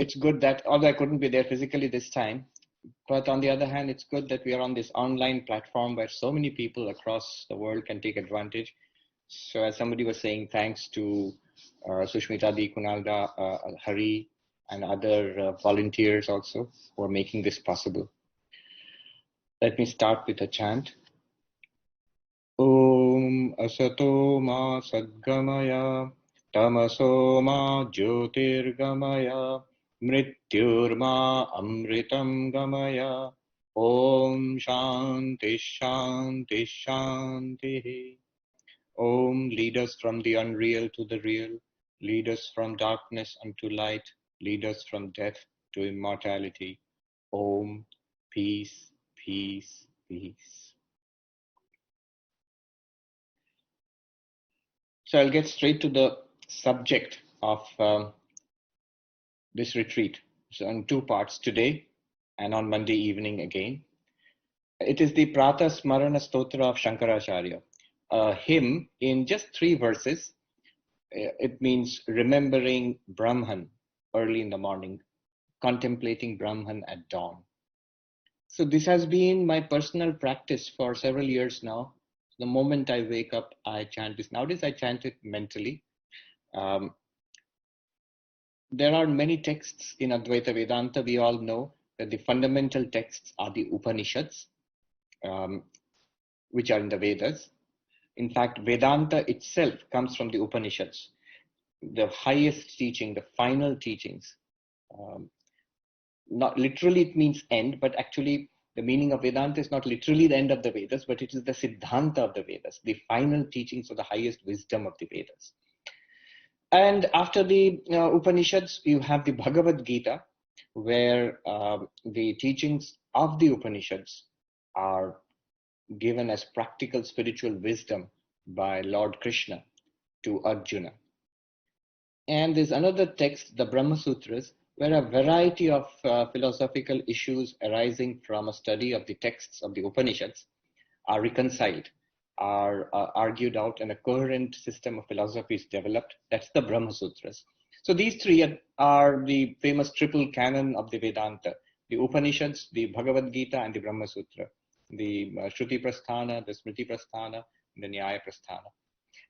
it's good that, although I couldn't be there physically this time, but on the other hand, it's good that we are on this online platform where so many people across the world can take advantage. So as somebody was saying, thanks to Sushmita Di, Kunalda, Hari, and other volunteers also who are making this possible. Let me start with a chant. Om Asato Ma Sadgamaya Tamaso Ma Jyotirgamaya Mrityurma Amritam Gamaya. Om Shanti Shanti Shanti. Om, lead us from the unreal to the real, lead us from darkness unto light, lead us from death to immortality. Om, peace, peace, peace. So I'll get straight to the subject of this retreat. So in two parts, today and on Monday evening again. It is the Pratah Smarana Stotra of Shankaracharya. A hymn in just 3 verses. It means remembering Brahman early in the morning, contemplating Brahman at dawn. So this has been my personal practice for several years now. The moment I wake up, I chant this. Nowadays, I chant it mentally. There are many texts in Advaita Vedanta. We all know that the fundamental texts are the Upanishads, which are in the Vedas. In fact, Vedanta itself comes from the Upanishads, the highest teaching, the final teachings. Not literally it means end, but actually the meaning of Vedanta is not literally the end of the Vedas, but it is the Siddhanta of the Vedas, the final teachings of the highest wisdom of the Vedas. And after the Upanishads, you have the Bhagavad Gita, where the teachings of the Upanishads are given as practical spiritual wisdom by Lord Krishna to Arjuna. And there's another text, the Brahma Sutras, where a variety of philosophical issues arising from a study of the texts of the Upanishads are reconciled, are argued out, and a coherent system of philosophy is developed. That's the Brahma Sutras. So these 3 are the famous triple canon of the Vedanta: the Upanishads, the Bhagavad Gita, and the Brahma Sutra. The Shruti Prasthana, the Smriti Prasthana, the Nyaya Prasthana.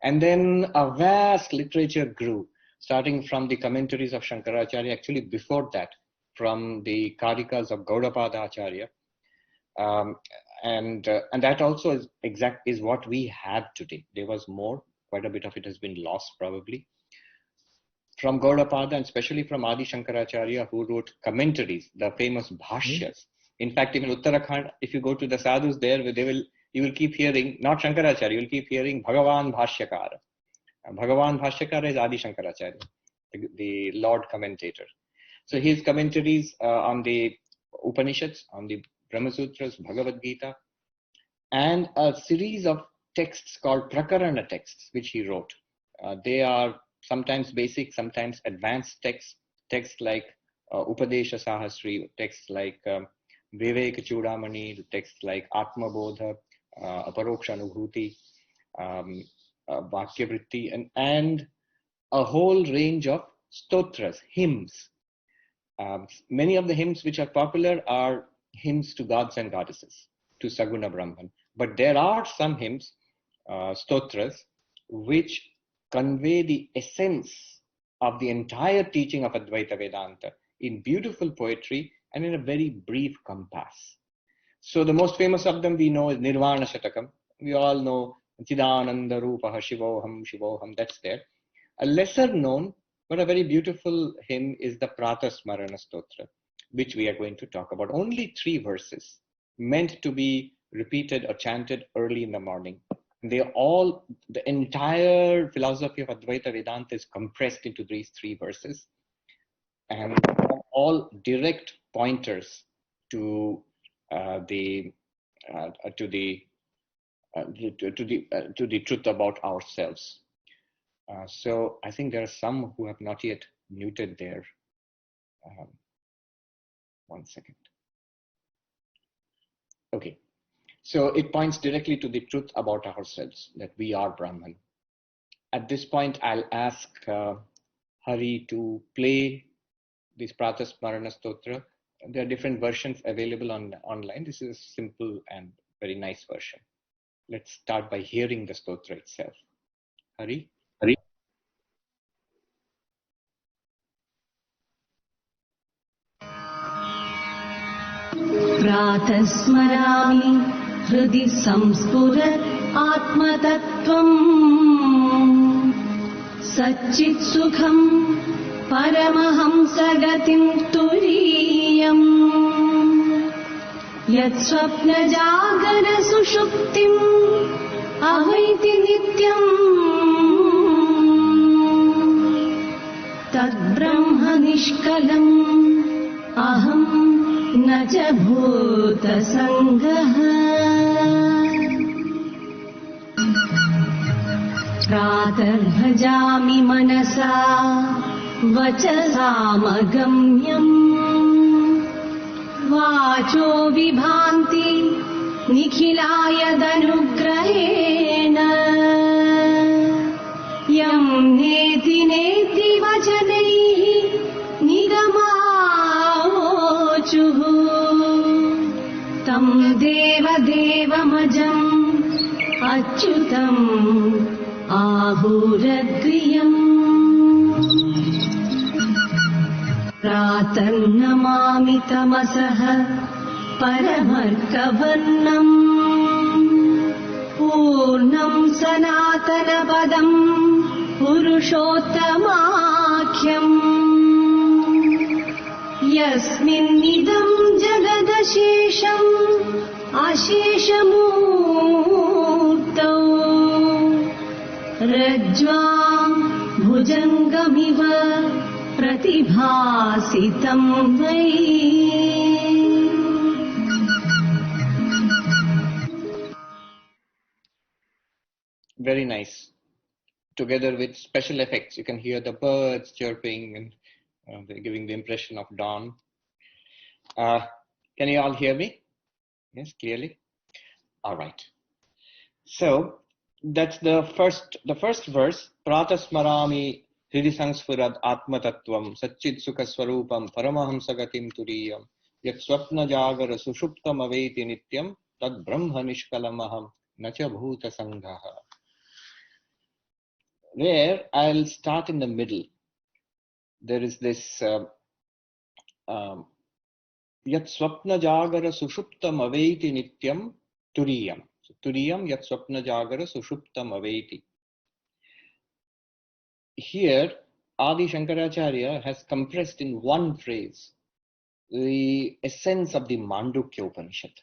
And then a vast literature grew, starting from the commentaries of Shankaracharya, actually before that, from the Karikas of Gaudapada Acharya. And that also is what we have today. There was more, quite a bit of it has been lost probably. From Gaudapada, and especially from Adi Shankaracharya, who wrote commentaries, the famous Bhashyas. In fact, even Uttarakhand, if you go to the sadhus there, you will keep hearing, not Shankaracharya, you will keep hearing Bhagavan Bhashyakara. Bhagavan Bhashyakara is Adi Shankaracharya, the Lord commentator. So his commentaries on the Upanishads, on the Brahma Sutras, Bhagavad Gita, and a series of texts called Prakarana texts, which he wrote. They are sometimes basic, sometimes advanced texts like Upadesha Sahasri, texts like Viveka Chudamani, texts like Atma Bodha, Aparoksha Anubhuti, Vakya Vritti, and a whole range of stotras, hymns. Many of the hymns which are popular are hymns to gods and goddesses, to Saguna Brahman. But there are some hymns, stotras, which convey the essence of the entire teaching of Advaita Vedanta in beautiful poetry and in a very brief compass. So the most famous of them we know is Nirvana Shatakam. We all know Chidananda Rupaha Shivoham Shivoham, that's there. A lesser known but a very beautiful hymn is the Pratah Smarana Stotra, which we are going to talk about. Only 3 verses, meant to be repeated or chanted early in the morning. The entire philosophy of Advaita Vedanta is compressed into these 3 verses, and all direct pointers to the truth about ourselves. So I think there are some who have not yet muted their. One second. Okay. So it points directly to the truth about ourselves, that we are Brahman. At this point, I'll ask Hari to play this Pratah Smarana Stotra. There are different versions available online. This is a simple and very nice version. Let's start by hearing the stotra itself. Hari? Hari? Pratah Smarami Hridi Samspurat Atmatattvam Satchit Sukham Paramahamsagatim Turiyam Yat Swapna Jagara Sushuptim Avaiti Nityam Tad Brahma Nishkalam Aham Nacha Bhuta Sanghaha Pratar Bhajami Manasa Vachasamagамyam Vacho Vibhanti Nikhilaya Danugrahena Yam Neti Neti Vachanaihi Nigamaochuhu Tam Deva Devamajam Achyutam Ahuradriyam Pratannamami Tamasaha Paramarkavarnam Purnam Sanatana Padam Purushottamakyam Yasmin Idam Jagadashesham Asheshamurtau Rajvam Bhujangamiva Pratibhasitam Vai. Very nice. Together with special effects, you can hear the birds chirping and they're giving the impression of dawn. Can you all hear me? Yes, clearly? All right. So that's the first verse. Pratah Smarami Hridi Sangsfurat Atmatattvam Satchit Sukha Swarupam Paramahamsagatim Turiyam Yat Swapna Jagara Sushuptam Aveti Nityam Tad Brahma Nishkalamaham Nacha Bhuta Sanghaha. Where I'll start in the middle. There is this Yat Swapna Jagara Sushuptam Aveti Nityam Turiyam. So, Turiyam Yat Swapna Jagara Sushuptam Aveti. Here, Adi Shankaracharya has compressed in one phrase the essence of the Mandukya Upanishad.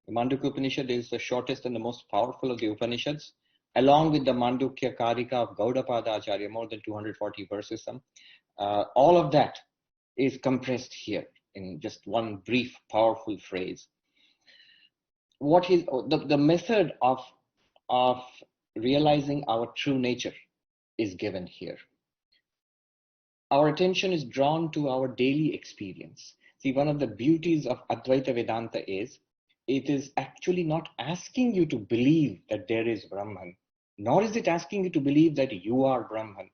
The Mandukya Upanishad is the shortest and the most powerful of the Upanishads, along with the Mandukya Karika of Gaudapada Acharya, more than 240 verses. All of that is compressed here in just one brief, powerful phrase. What is the method of realizing our true nature is given here. Our attention is drawn to our daily experience. See, one of the beauties of Advaita Vedanta is it is actually not asking you to believe that there is Brahman, nor is it asking you to believe that you are Brahman.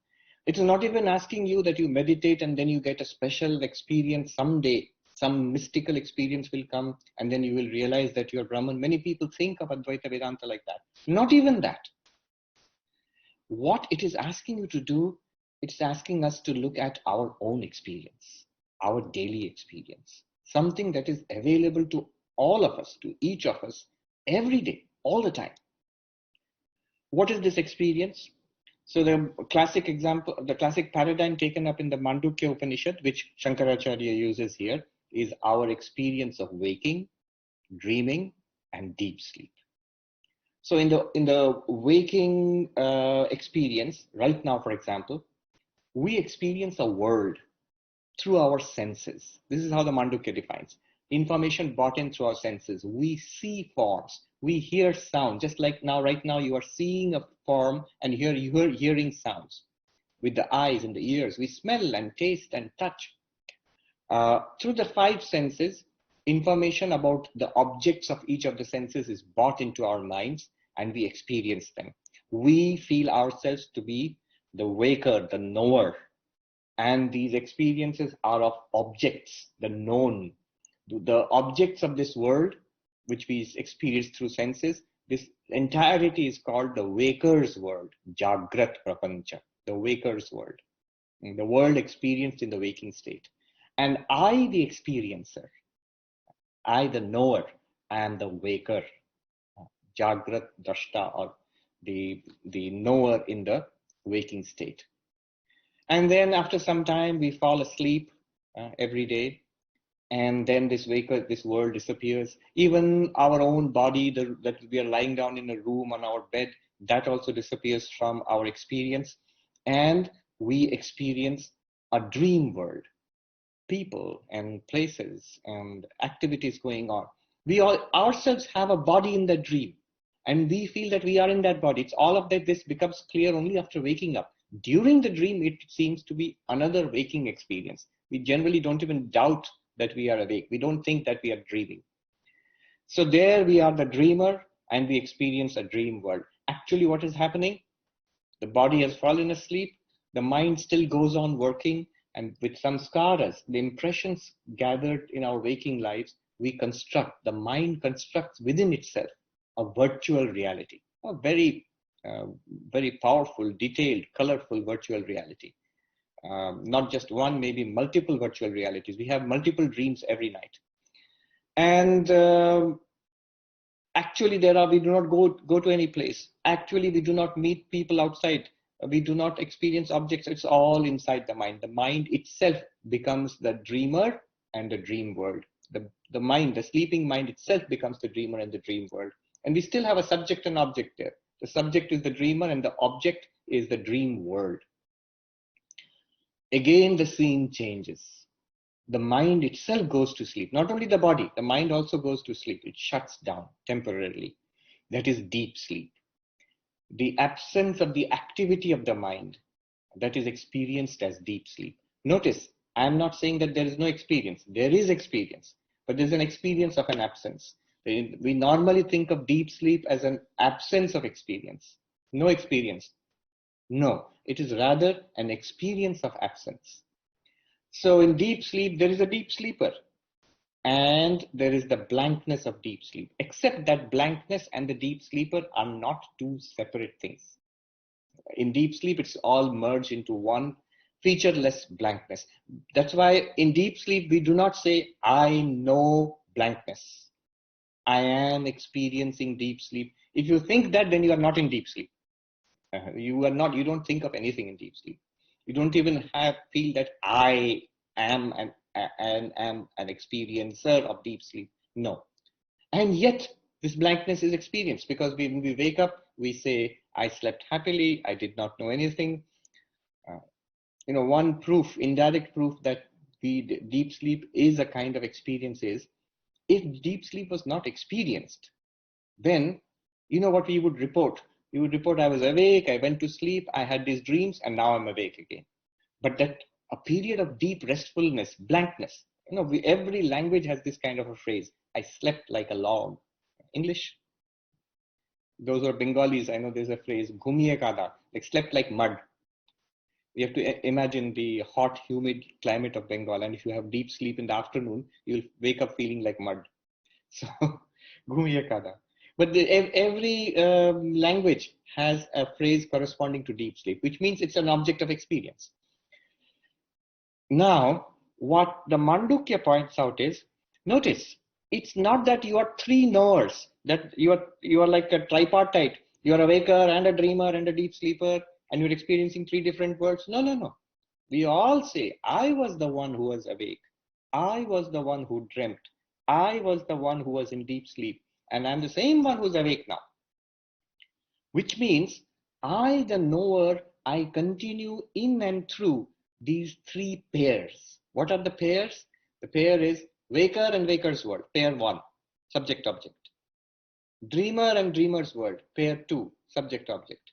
It is not even asking you that you meditate and then you get a special experience someday. Some mystical experience will come and then you will realize that you are Brahman. Many people think of Advaita Vedanta like that. Not even that. What it is asking you to do, it's asking us to look at our own experience, our daily experience, something that is available to all of us, to each of us, every day, all the time. What is this experience? So the classic example, the classic paradigm taken up in the Mandukya Upanishad, which Shankaracharya uses here, is our experience of waking, dreaming, and deep sleep. So in the waking experience, right now, for example, we experience a world through our senses. This is how the Mandukya defines. Information brought in through our senses. We see forms. We hear sound. Just like now, right now, you are seeing a form and you are hearing sounds. With the eyes and the ears, we smell and taste and touch. Through the five senses, information about the objects of each of the senses is brought into our minds and we experience them. We feel ourselves to be the waker, the knower. And these experiences are of objects, the known, the objects of this world, which we experience through senses. This entirety is called the waker's world, Jagrat Prapancha, the waker's world, the world experienced in the waking state. And I, the experiencer, I, the knower, am the waker, Jagrat Drashta, or the knower in the waking state. And then after some time, we fall asleep every day. And then this world disappears. Even our own body, that we are lying down in a room on our bed, that also disappears from our experience. And we experience a dream world, people and places and activities going on. We all ourselves have a body in the dream, and we feel that we are in that body. It's all of that. This becomes clear only after waking up. During the dream, it seems to be another waking experience. We generally don't even doubt that we are awake. We don't think that we are dreaming. So there we are the dreamer, and we experience a dream world. Actually, what is happening? The body has fallen asleep. The mind still goes on working, and with samskaras, the impressions gathered in our waking lives, the mind constructs within itself a virtual reality, a very, very powerful, detailed, colorful virtual reality. Not just one, maybe multiple virtual realities. We have multiple dreams every night. And actually we do not go to any place. Actually, we do not meet people outside. We do not experience objects. It's all inside the mind. The mind itself becomes the dreamer and the dream world. The mind, the sleeping mind itself becomes the dreamer and the dream world. And we still have a subject and object there. The subject is the dreamer and the object is the dream world. Again, the scene changes. The mind itself goes to sleep. Not only the body, the mind also goes to sleep. It shuts down temporarily. That is deep sleep. The absence of the activity of the mind, that is experienced as deep sleep. Notice, I am not saying that there is no experience. There is experience, but there's an experience of an absence. We normally think of deep sleep as an absence of experience. No experience. No, it is rather an experience of absence. So in deep sleep, there is a deep sleeper, and there is the blankness of deep sleep, except that blankness and the deep sleeper are not two separate things. In deep sleep, it's all merged into one featureless blankness. That's why in deep sleep, we do not say, I know blankness. I am experiencing deep sleep. If you think that, then you are not in deep sleep. You don't think of anything in deep sleep. You don't even feel that I am an experiencer of deep sleep. No. And yet this blankness is experienced, because when we wake up, we say, I slept happily, I did not know anything. One proof, indirect proof that deep sleep is a kind of experience is, if deep sleep was not experienced, then what we would report? We would report, I was awake, I went to sleep, I had these dreams, and now I'm awake again. But that a period of deep restfulness, blankness, every language has this kind of a phrase, I slept like a log. English, those who are Bengalis, I know there's a phrase, ghumiye kada, like slept like mud. You have to imagine the hot, humid climate of Bengal, and if you have deep sleep in the afternoon, you'll wake up feeling like mud. So, ghumiye kada. But every language has a phrase corresponding to deep sleep, which means it's an object of experience. Now, what the Mandukya points out is, notice, it's not that you are three knowers, that you are like a tripartite. You are a waker and a dreamer and a deep sleeper, and you're experiencing three different worlds. No. We all say, I was the one who was awake. I was the one who dreamt. I was the one who was in deep sleep. And I'm the same one who's awake now. Which means, I, the knower, I continue in and through these three pairs. What are the pairs? The pair is waker and waker's world, pair 1, subject-object. Dreamer and dreamer's world, pair 2, subject-object.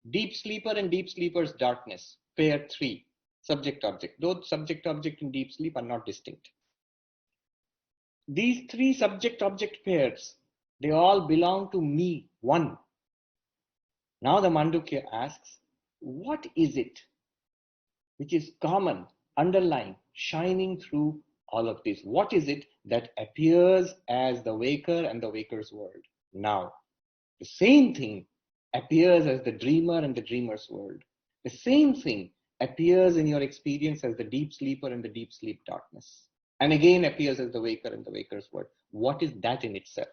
Deep sleeper and deep sleeper's darkness, pair 3, subject-object. Those subject-object and deep sleep are not distinct. These three subject-object pairs, they all belong to me, one. Now the Mandukya asks, what is it which is common, underlying, shining through all of this? What is it that appears as the waker and the waker's world? Now, the same thing appears as the dreamer and the dreamer's world. The same thing appears in your experience as the deep sleeper and the deep sleep darkness. And again appears as the waker and the waker's world. What is that in itself?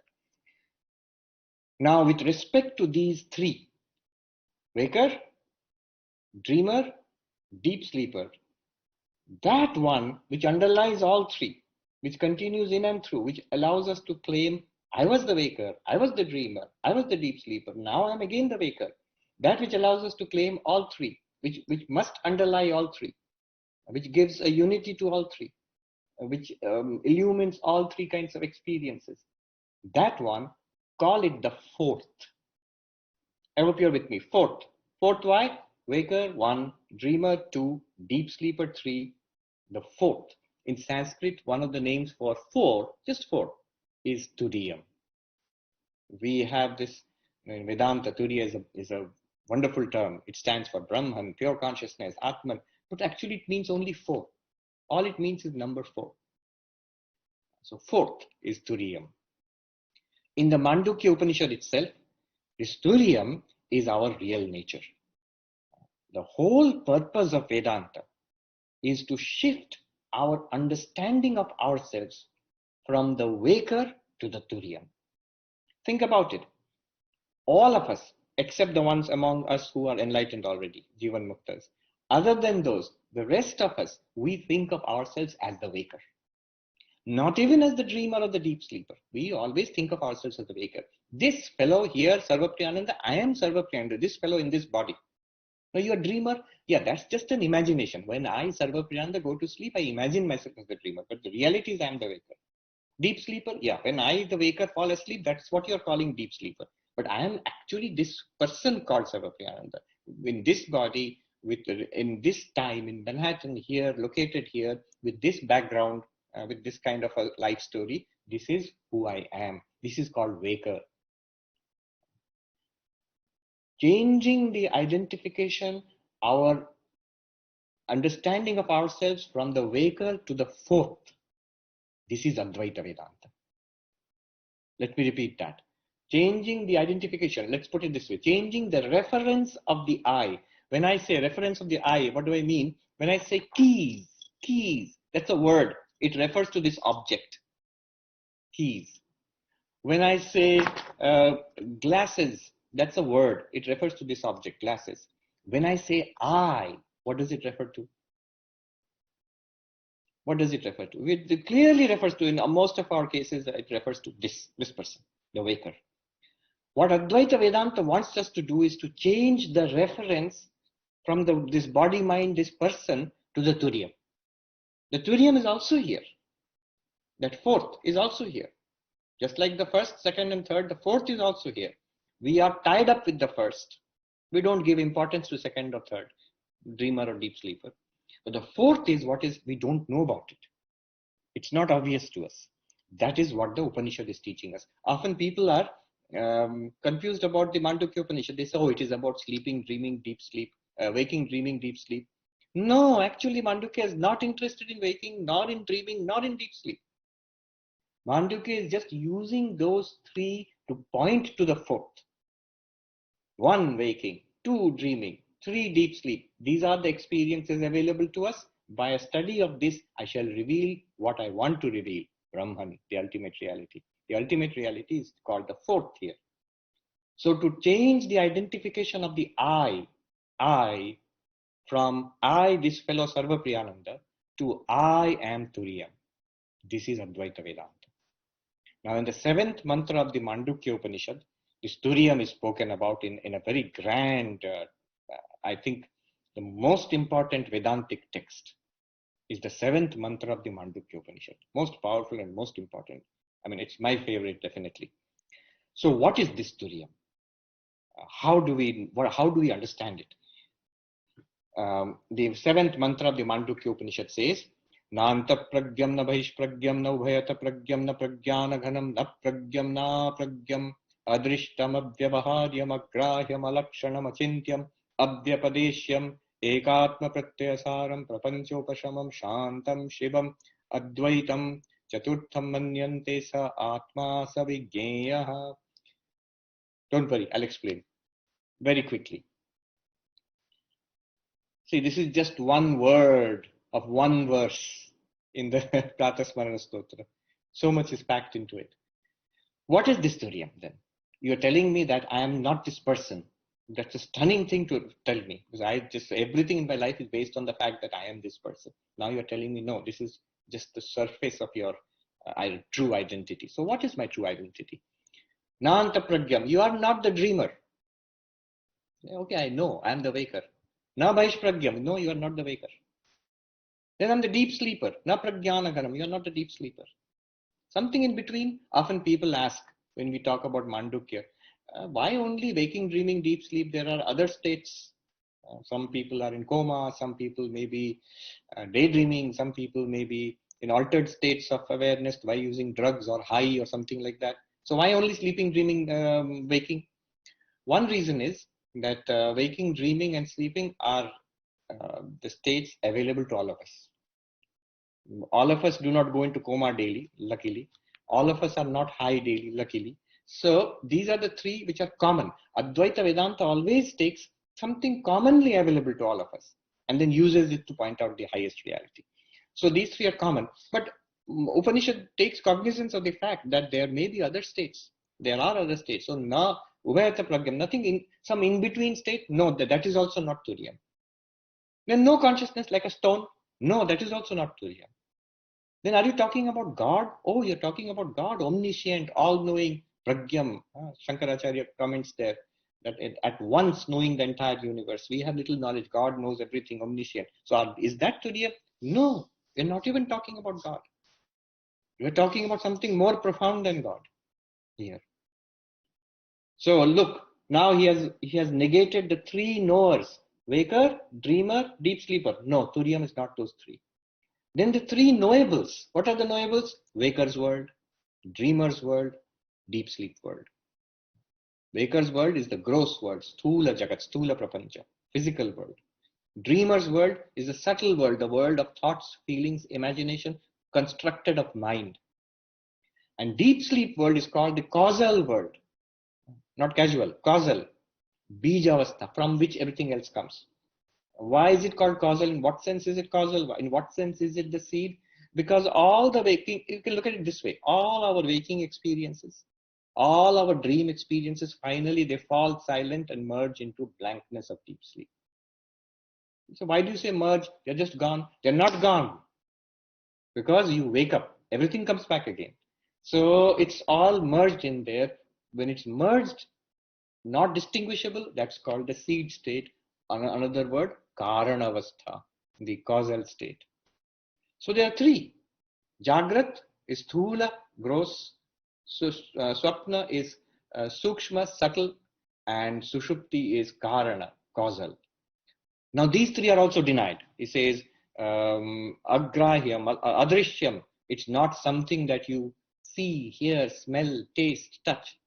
Now, with respect to these three, waker, dreamer, deep sleeper, that one which underlies all three, which continues in and through, which allows us to claim, I was the waker, I was the dreamer, I was the deep sleeper, now I'm again the waker. That which allows us to claim all three, which must underlie all three, which gives a unity to all three, which illumines all three kinds of experiences. That one, call it the fourth. I hope you're with me. Fourth. Fourth why? Waker 1, dreamer 2, deep sleeper 3. The fourth. In Sanskrit, one of the names for four, just four, is Turiyam. We have this in Vedanta. Turiya is a wonderful term. It stands for Brahman, pure consciousness, Atman, but actually it means only four. All it means is number 4. So fourth is Turiyam. In the Mandukya Upanishad itself, this Turiyam is our real nature. The whole purpose of Vedanta is to shift our understanding of ourselves from the waker to the Turiyam. Think about it. All of us, except the ones among us who are enlightened already, Jivan Muktas, other than those, the rest of us, we think of ourselves as the waker. Not even as the dreamer or the deep sleeper. We always think of ourselves as the waker. This fellow here, Sarvapriyananda, I am Sarvapriyananda, this fellow in this body. Now you are dreamer, yeah, that's just an imagination. When I, Sarvapriyananda, go to sleep, I imagine myself as the dreamer, but the reality is I am the waker. Deep sleeper, yeah, when I, the waker, fall asleep, that's what you're calling deep sleeper. But I am actually this person called Sarvapriyananda. In this body, in this time, in Manhattan here, located here, with this background, with this kind of a life story, this is who I am. This is called waker. Changing the identification, our understanding of ourselves from the waker to the fourth. This is Advaita Vedanta. Let me repeat that. Changing the identification, let's put it this way, changing the reference of the I. When I say reference of the I, what do I mean? When I say keys, that's a word. It refers to this object, keys. When I say glasses, that's a word. It refers to this object, glasses. When I say I, what does it refer to? What does it refer to? It clearly refers to, in most of our cases, it refers to this person, the waker. What Advaita Vedanta wants us to do is to change the reference from this body, mind, this person to the Turiyam. The Turiyam is also here. That fourth is also here. Just like the first, second, and third, the fourth is also here. We are tied up with the first. We don't give importance to second or third, dreamer or deep sleeper. But the fourth is what is, we don't know about it. It's not obvious to us. That is what the Upanishad is teaching us. Often people are confused about the Mandukya Upanishad. They say, oh, it is about sleeping, dreaming, deep sleep, waking, dreaming, deep sleep. No, actually Mandukya is not interested in waking, nor in dreaming, nor in deep sleep. Mandukya is just using those three to point to the fourth. 1, waking, 2, dreaming, 3, deep sleep. These are the experiences available to us. By a study of this, I shall reveal what I want to reveal, Brahman, the ultimate reality. The ultimate reality is called the fourth here. So to change the identification of the I, from I, this fellow Sarvapriyananda, to I am Turiyam. This is Advaita Vedanta. Now in the 7th mantra of the Mandukya Upanishad, this Turiyam is spoken about in a very grand, I think the most important Vedantic text is the 7th mantra of the Mandukya Upanishad. Most powerful and most important. I mean, it's my favorite, definitely. So what is this Turiyam? How do we understand it? The 7th mantra of the Mandukya Upanishad says, Nanta pragyam na bhish pragyam na ubhayata pragyam na pragyana ghanam na pragyam na pragyam adrishtam abhyavaharyam agrahyam alakshanam achintyam abhyapadeshyam ekatma pratyasaram prapanchopashamam shantam shivam advaitam chaturtham manyante sa atma savigneyaha. Don't worry, I'll explain very quickly. See, this is just one word of one verse in the Pratah Smarana Stotra. So much is packed into it. What is this Turiam then? You're telling me that I am not this person. That's a stunning thing to tell me, because everything in my life is based on the fact that I am this person. Now you're telling me, no, this is just the surface of your true identity. So what is my true identity? Nanta pragyam, you are not the dreamer. Okay, I know, I am the waker. Na bhaish pragyam, no, you are not the waker. Then I'm the deep sleeper. Na pragyanaganam, you are not the deep sleeper. Something in between. Often people ask when we talk about Mandukya, why only waking, dreaming, deep sleep? There are other states. Some people are in coma, some people may be daydreaming, some people may be in altered states of awareness by using drugs or high or something like that. So why only sleeping, dreaming, waking? One reason is that waking, dreaming and sleeping are the states available to all of us. All of us do not go into coma daily, luckily. All of us are not high daily, luckily. So these are the three which are common. Advaita Vedanta always takes something commonly available to all of us and then uses it to point out the highest reality. So these three are common. But Upanishad takes cognizance of the fact that there may be other states. There are other states. So na ubhayata pragyam, nothing in some in-between state. No, that is also not Turiya. Then no consciousness like a stone. No, that is also not Turiya. Then are you talking about God? Oh, you're talking about God, omniscient, all-knowing, pragyam. Shankaracharya comments there that at once knowing the entire universe. We have little knowledge. God knows everything, omniscient. So is that Turiya? No, we're not even talking about God. We're talking about something more profound than God here. So look, now he has negated the three knowers: waker, dreamer, deep sleeper. No, Turiyam is not those three. Then the three knowables. What are the knowables? Waker's world, dreamer's world, deep sleep world. Waker's world is the gross world, sthula jagat, sthula prapancha, physical world. Dreamer's world is the subtle world, the world of thoughts, feelings, imagination, constructed of mind. And deep sleep world is called the causal world, not casual, causal, bijavastha, from which everything else comes. Why is it called causal? In what sense is it causal? In what sense is it the seed? Because all the waking, you can look at it this way, all our waking experiences, all our dream experiences, finally they fall silent and merge into blankness of deep sleep. So why do you say merge? They're just gone. They're not gone. Because you wake up, everything comes back again. So it's all merged in there. When it's merged, not distinguishable, that's called the seed state. Another word, karanavastha, the causal state. So there are three. Jagrat is thula, gross. Swapna is sukshma, subtle. And sushupti is karana, causal. Now these three are also denied. He says, agrahyam, adrishyam. It's not something that you see, hear, smell, taste, touch.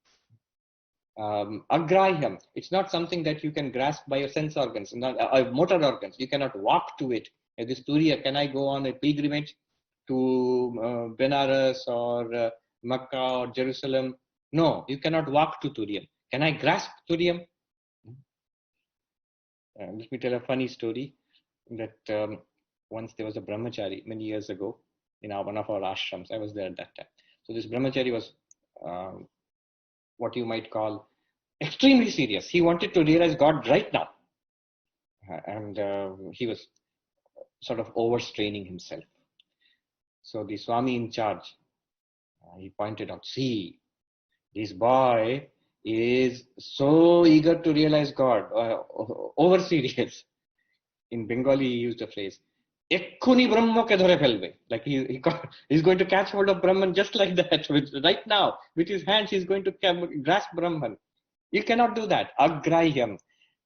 Agrahyam, it's not something that you can grasp by your sense organs, not motor organs. You cannot walk to it. This Turiya, can I go on a pilgrimage to Benares or Makkah or Jerusalem? No, you cannot walk to Turiya. Can I grasp Turiya? Let me tell a funny story that once there was a brahmachari many years ago in one of our ashrams. I was there at that time. So this brahmachari was what you might call extremely serious. He wanted to realize God right now. And he was sort of overstraining himself. So the Swami in charge, he pointed out, see, this boy is so eager to realize God, over serious. In Bengali, he used a phrase, Ekkuni Brahma ke dhore felbe. Like he's going to catch hold of Brahman just like that. Right now, with his hands, he's going to grasp Brahman. You cannot do that. Agrahyam.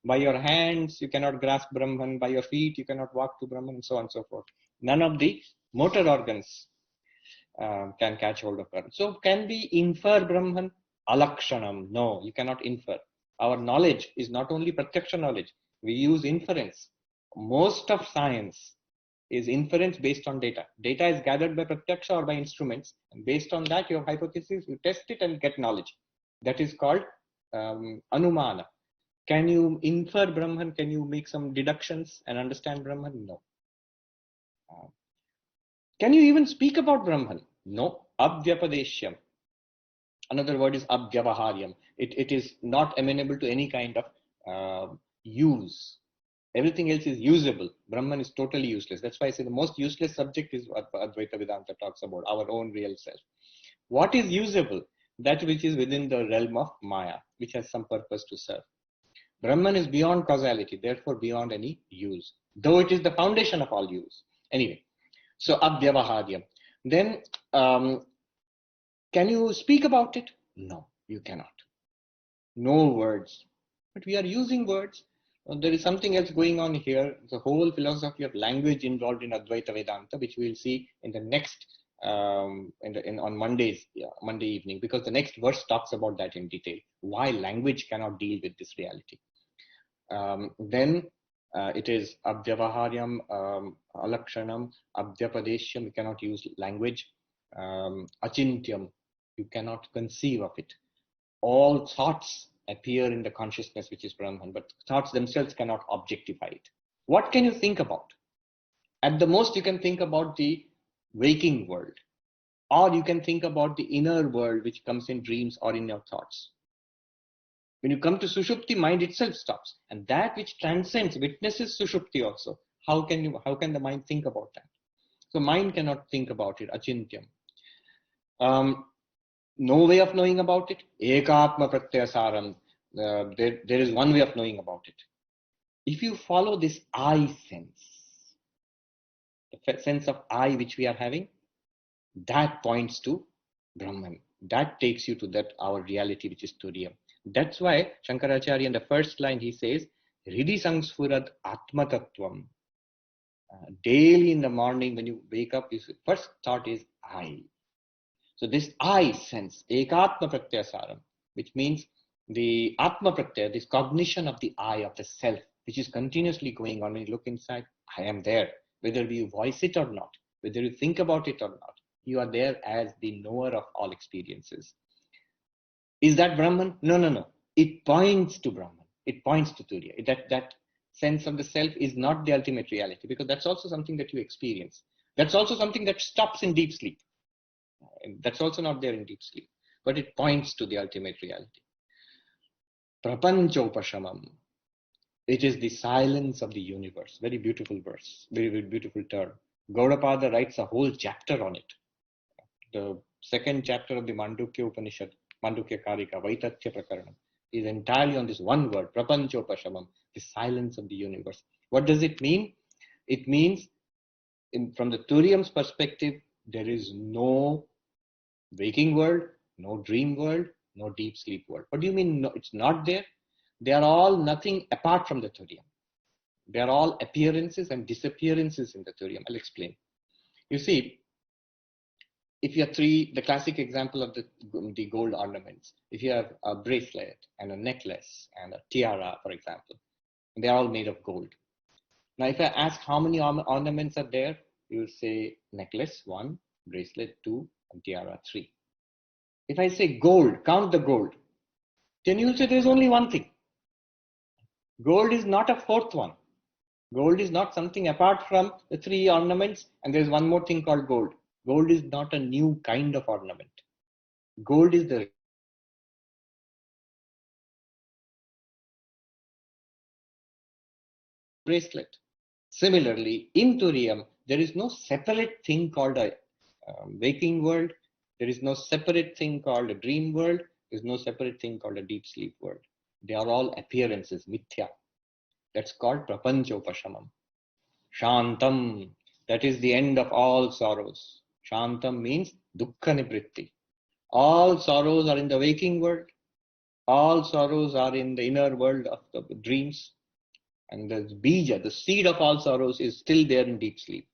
By your hands, you cannot grasp Brahman. By your feet, you cannot walk to Brahman, and so on and so forth. None of the motor organs can catch hold of Brahman. So can we infer Brahman? Alakshanam. No, you cannot infer. Our knowledge is not only pratyaksha knowledge. We use inference. Most of science is inference based on data. Data is gathered by pratyaksha or by instruments, and based on that, you have hypothesis, you test it and get knowledge. That is called anumana. Can you infer Brahman? Can you make some deductions and understand Brahman? No. Can you even speak about Brahman? No. Abhyapadeshyam. Another word is abhyavaharyam. It is not amenable to any kind of use. Everything else is usable. Brahman is totally useless. That's why I say the most useless subject is what Advaita Vedanta talks about, our own real self. What is usable? That which is within the realm of Maya, which has some purpose to serve. Brahman is beyond causality, therefore beyond any use, though it is the foundation of all use. Anyway, so abhyavaharyam. Then, can you speak about it? No, you cannot. No words. But we are using words. There is something else going on here. The whole philosophy of language involved in Advaita Vedanta, which we will see in the next, on Monday evening, because the next verse talks about that in detail. Why language cannot deal with this reality. Then it is abhyavaharyam, alakshanam, abhyapadeshyam. You cannot use language. Achintyam. You cannot conceive of it. All thoughts appear in the consciousness, which is Brahman, but thoughts themselves cannot objectify it. What can you think about? At the most, you can think about the waking world, or you can think about the inner world, which comes in dreams or in your thoughts. When you come to Sushupti, mind itself stops, and that which transcends, witnesses Sushupti also. How can the mind think about that? So mind cannot think about it. Achintyam. No way of knowing about it. Ekatma pratyasaram. There is one way of knowing about it. If you follow this I sense, the sense of I which we are having, that points to Brahman. That takes you to that our reality, which is Turiya. That's why Shankaracharya in the first line he says, Hridi sangsfurat atma tattvam. Daily in the morning when you wake up, your first thought is I. So this I sense, ekatma pratyasaram, which means the atma pratyaya, this cognition of the I, of the self, which is continuously going on. When you look inside, I am there. Whether you voice it or not, whether you think about it or not, you are there as the knower of all experiences. Is that Brahman? No. It points to Brahman. It points to Turiya. That sense of the self is not the ultimate reality, because that's also something that you experience. That's also something that stops in deep sleep. That's also not there in deep sleep, but it points to the ultimate reality. Prapanchopashamam. It is the silence of the universe. Very beautiful verse, very, very beautiful term. Gaudapada writes a whole chapter on it. The second chapter of the Mandukya Upanishad, Mandukya Karika, Vaitatya Prakaranam, is entirely on this one word, Prapanchopashamam, the silence of the universe. What does it mean? It means, from the Turiyam's perspective, there is no waking world, no dream world, no deep sleep world. What do you mean? No, it's not there. They are all nothing apart from the Turiyam. They are all appearances and disappearances in the Turiyam. I'll explain. You see, if you have the classic example of the gold ornaments, if you have a bracelet and a necklace and a tiara, for example, they are all made of gold. Now, if I ask how many ornaments are there, you will say necklace 1, bracelet 2, and tiara 3. If I say gold, count the gold, then you will say there is only one thing. Gold is not a fourth one. Gold is not something apart from the 3 ornaments, and there is one more thing called gold. Gold is not a new kind of ornament. Gold is the bracelet. Similarly, in Turiyam, there is no separate thing called a waking world. There is no separate thing called a dream world. There is no separate thing called a deep sleep world. They are all appearances, mithya. That's called prapanchopashamam. Shantam, that is the end of all sorrows. Shantam means dukkha nivritti. All sorrows are in the waking world. All sorrows are in the inner world of the dreams. And the bija, the seed of all sorrows, is still there in deep sleep.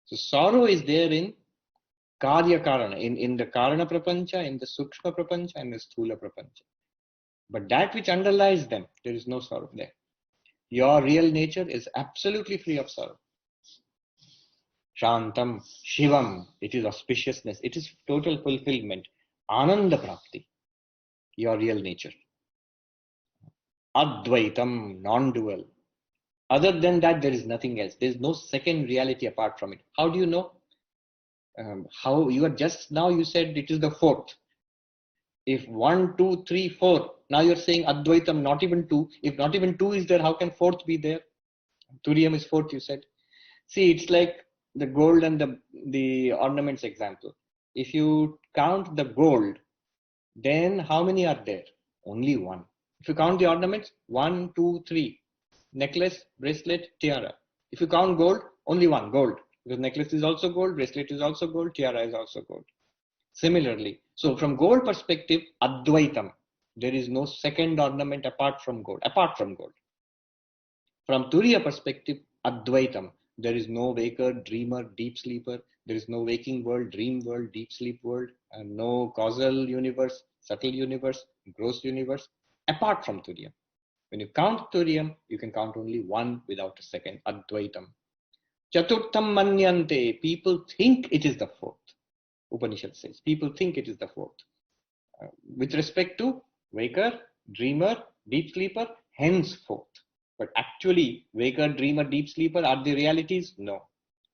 So sorrow is there in karya karana, in the karana prapancha, in the sukshma prapancha, and the sthula prapancha. But that which underlies them, there is no sorrow there. Your real nature is absolutely free of sorrow. Shantam, Shivam, it is auspiciousness, it is total fulfillment. Ananda Prapti, your real nature. Advaitam, non-dual. Other than that, there is nothing else. There is no second reality apart from it. How do you know? How you are just now, you said it is the fourth. If 1, 2, 3, 4, now you're saying Advaitam, not even 2. If not even 2 is there, how can fourth be there? Turiyam is fourth, you said. See, it's like the gold and the ornaments example. If you count the gold, then how many are there? Only one. If you count the ornaments, 1, 2, 3. Necklace, bracelet, tiara. If you count gold, only one, gold. Because necklace is also gold, bracelet is also gold, tiara is also gold. Similarly, so from gold perspective, Advaitam, there is no second ornament apart from gold. From Turiya perspective, Advaitam, there is no waker, dreamer, deep sleeper. There is no waking world, dream world, deep sleep world, and no causal universe, subtle universe, gross universe, apart from Turiyam. When you count Turiyam, you can count only one without a second, Advaitam. Chaturtham manyante, people think it is the fourth. Upanishad says, people think it is the fourth. With respect to waker, dreamer, deep sleeper, henceforth. But actually, waker, dreamer, deep sleeper, are they realities? No.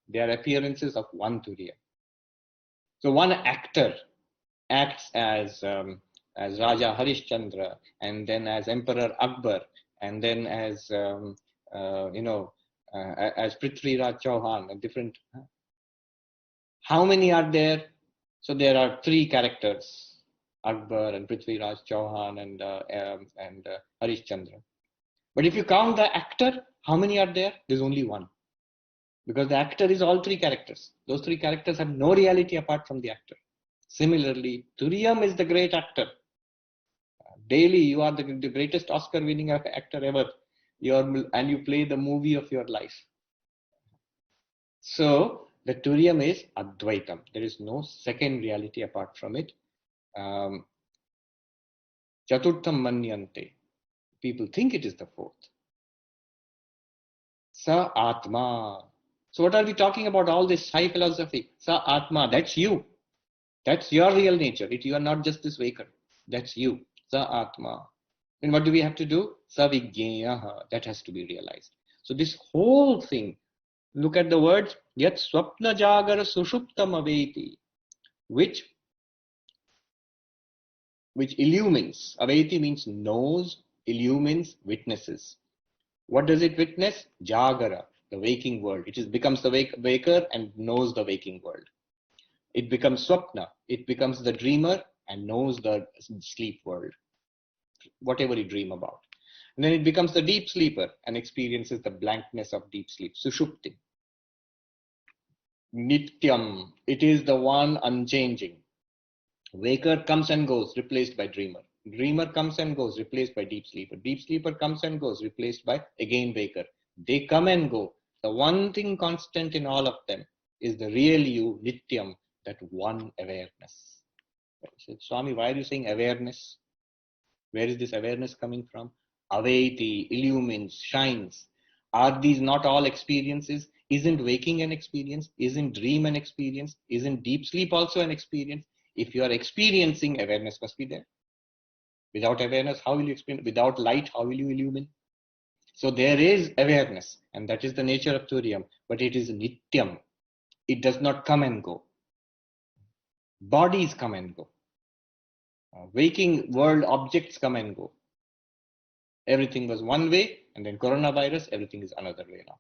They are appearances of one Turiya. So one actor acts as Raja Harishchandra, and then as Emperor Akbar, and then as as Prithviraj Chauhan, a different. How many are there? So there are 3 characters: Akbar and Prithviraj Chauhan and Harishchandra. But if you count the actor, how many are there? There's only one. Because the actor is all 3 characters. Those 3 characters have no reality apart from the actor. Similarly, Turiyam is the great actor. Daily, you are the greatest Oscar-winning actor ever. And you play the movie of your life. So, the Turiyam is Advaitam. There is no second reality apart from it. Chaturtham Manyante. People think it is the fourth. Sa Atma. So what are we talking about? All this high philosophy. Sa Atma, that's you. That's your real nature. You are not just this waker. That's you. Sa Atma. Then what do we have to do? Sa Vigyaha. That has to be realized. So this whole thing, look at the words, Yat Swapna Jagara Sushuptam Aveti, which illumines. Aveti means knows, illumines, witnesses. What does it witness? Jagara, the waking world. It becomes the waker and knows the waking world. It becomes Swapna. It becomes the dreamer and knows the sleep world, whatever you dream about. And then it becomes the deep sleeper and experiences the blankness of deep sleep. Sushupti. Nityam. It is the one unchanging. Waker comes and goes, replaced by dreamer. Dreamer comes and goes, replaced by deep sleeper. Deep sleeper comes and goes, replaced by again waker. They come and go. The one thing constant in all of them is the real you, Nityam, that one awareness. I said, Swami, why are you saying awareness? Where is this awareness coming from? Aveti, illumines, shines. Are these not all experiences? Isn't waking an experience? Isn't dream an experience? Isn't deep sleep also an experience? If you are experiencing, awareness must be there. Without awareness, how will you experience? Without light, how will you illumine? So there is awareness, and that is the nature of Turiyam, but it is Nityam. It does not come and go. Bodies come and go. Waking world objects come and go. Everything was one way, and then coronavirus, everything is another way now.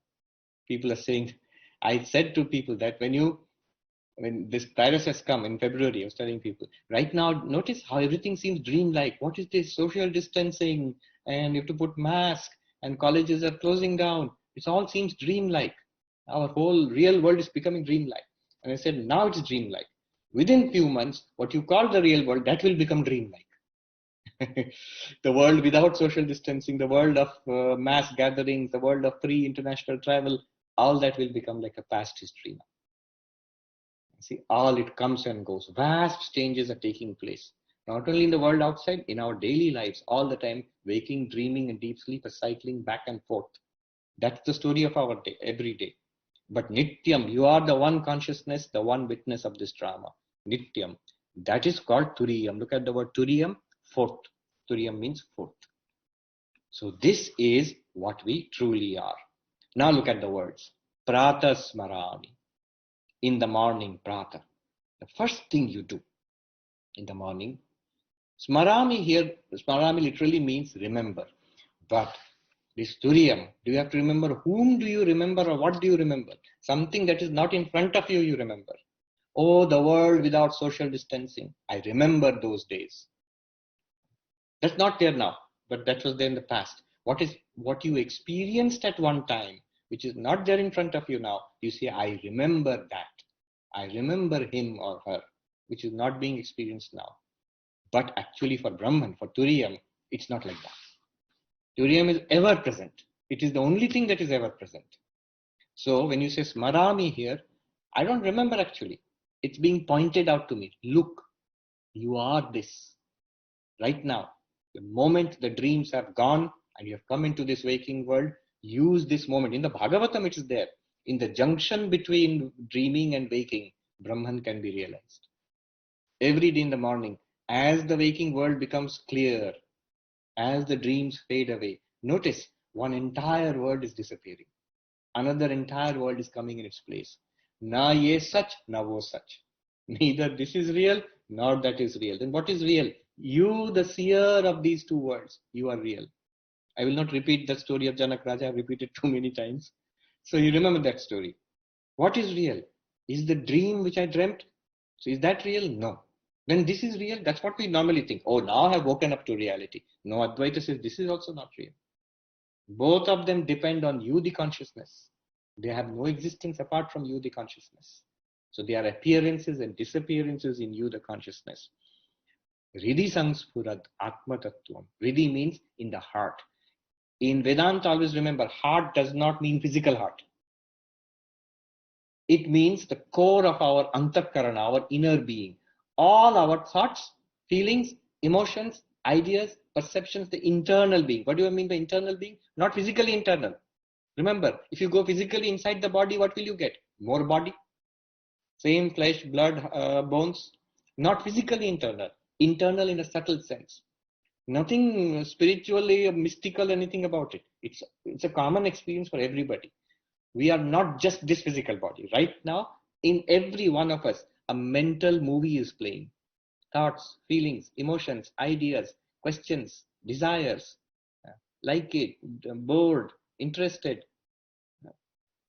People are saying, I said to people that when this virus has come in February, I was telling people, right now, notice how everything seems dreamlike. What is this? Social distancing, and you have to put mask, and colleges are closing down. It all seems dreamlike. Our whole real world is becoming dreamlike. And I said, now it's dreamlike. Within few months, what you call the real world, that will become dreamlike. The world without social distancing, the world of mass gatherings, the world of free international travel, all that will become like a past history now. See, all it comes and goes. Vast changes are taking place. Not only in the world outside, in our daily lives, all the time, waking, dreaming, and deep sleep are cycling back and forth. That's the story of our day, every day. But Nityam, you are the one consciousness, the one witness of this drama. Nityam. That is called Turiyam. Look at the word Turiyam, fourth. Turiyam means fourth. So this is what we truly are. Now look at the words. Pratah Smarani. In the morning, Pratah. The first thing you do in the morning. Smarami here, Smarami literally means remember. But this Turiyam, do you have to remember whom do you remember or what do you remember? Something that is not in front of you, you remember. Oh, the world without social distancing. I remember those days. That's not there now, but that was there in the past. What you experienced at one time, which is not there in front of you now, you say, I remember that. I remember him or her, which is not being experienced now. But actually for Brahman, for Turiyam, it's not like that. Turiyam is ever present. It is the only thing that is ever present. So when you say Smarami here, I don't remember actually. It's being pointed out to me. Look, you are this. Right now, the moment the dreams have gone and you have come into this waking world, use this moment. In the Bhagavatam, it is there. In the junction between dreaming and waking, Brahman can be realized. Every day in the morning, as the waking world becomes clear, as the dreams fade away, notice one entire world is disappearing. Another entire world is coming in its place. Na ye sach, na wo sach. Neither this is real, nor that is real. Then what is real? You, the seer of these two worlds, you are real. I will not repeat the story of Janak Raja. I have repeated too many times. So you remember that story. What is real? Is the dream which I dreamt? So is that real? No. When this is real, that's what we normally think. Oh, now I have woken up to reality. No, Advaita says this is also not real. Both of them depend on you, the consciousness. They have no existence apart from you, the consciousness. So they are appearances and disappearances in you, the consciousness. Ridhi Sangsphurad Atma Tattvam. Ridhi means in the heart. In Vedanta, always remember, heart does not mean physical heart. It means the core of our antakarana, our inner being. All our thoughts, feelings, emotions, ideas, perceptions, the internal being. What do I mean by internal being? Not physically internal. Remember, if you go physically inside the body, what will you get? More body. Same flesh, blood, bones. Not physically internal. Internal in a subtle sense. Nothing spiritually, mystical, anything about it. It's a common experience for everybody. We are not just this physical body. Right now, in every one of us, a mental movie is playing. Thoughts, feelings, emotions, ideas, questions, desires, like it, bored, interested,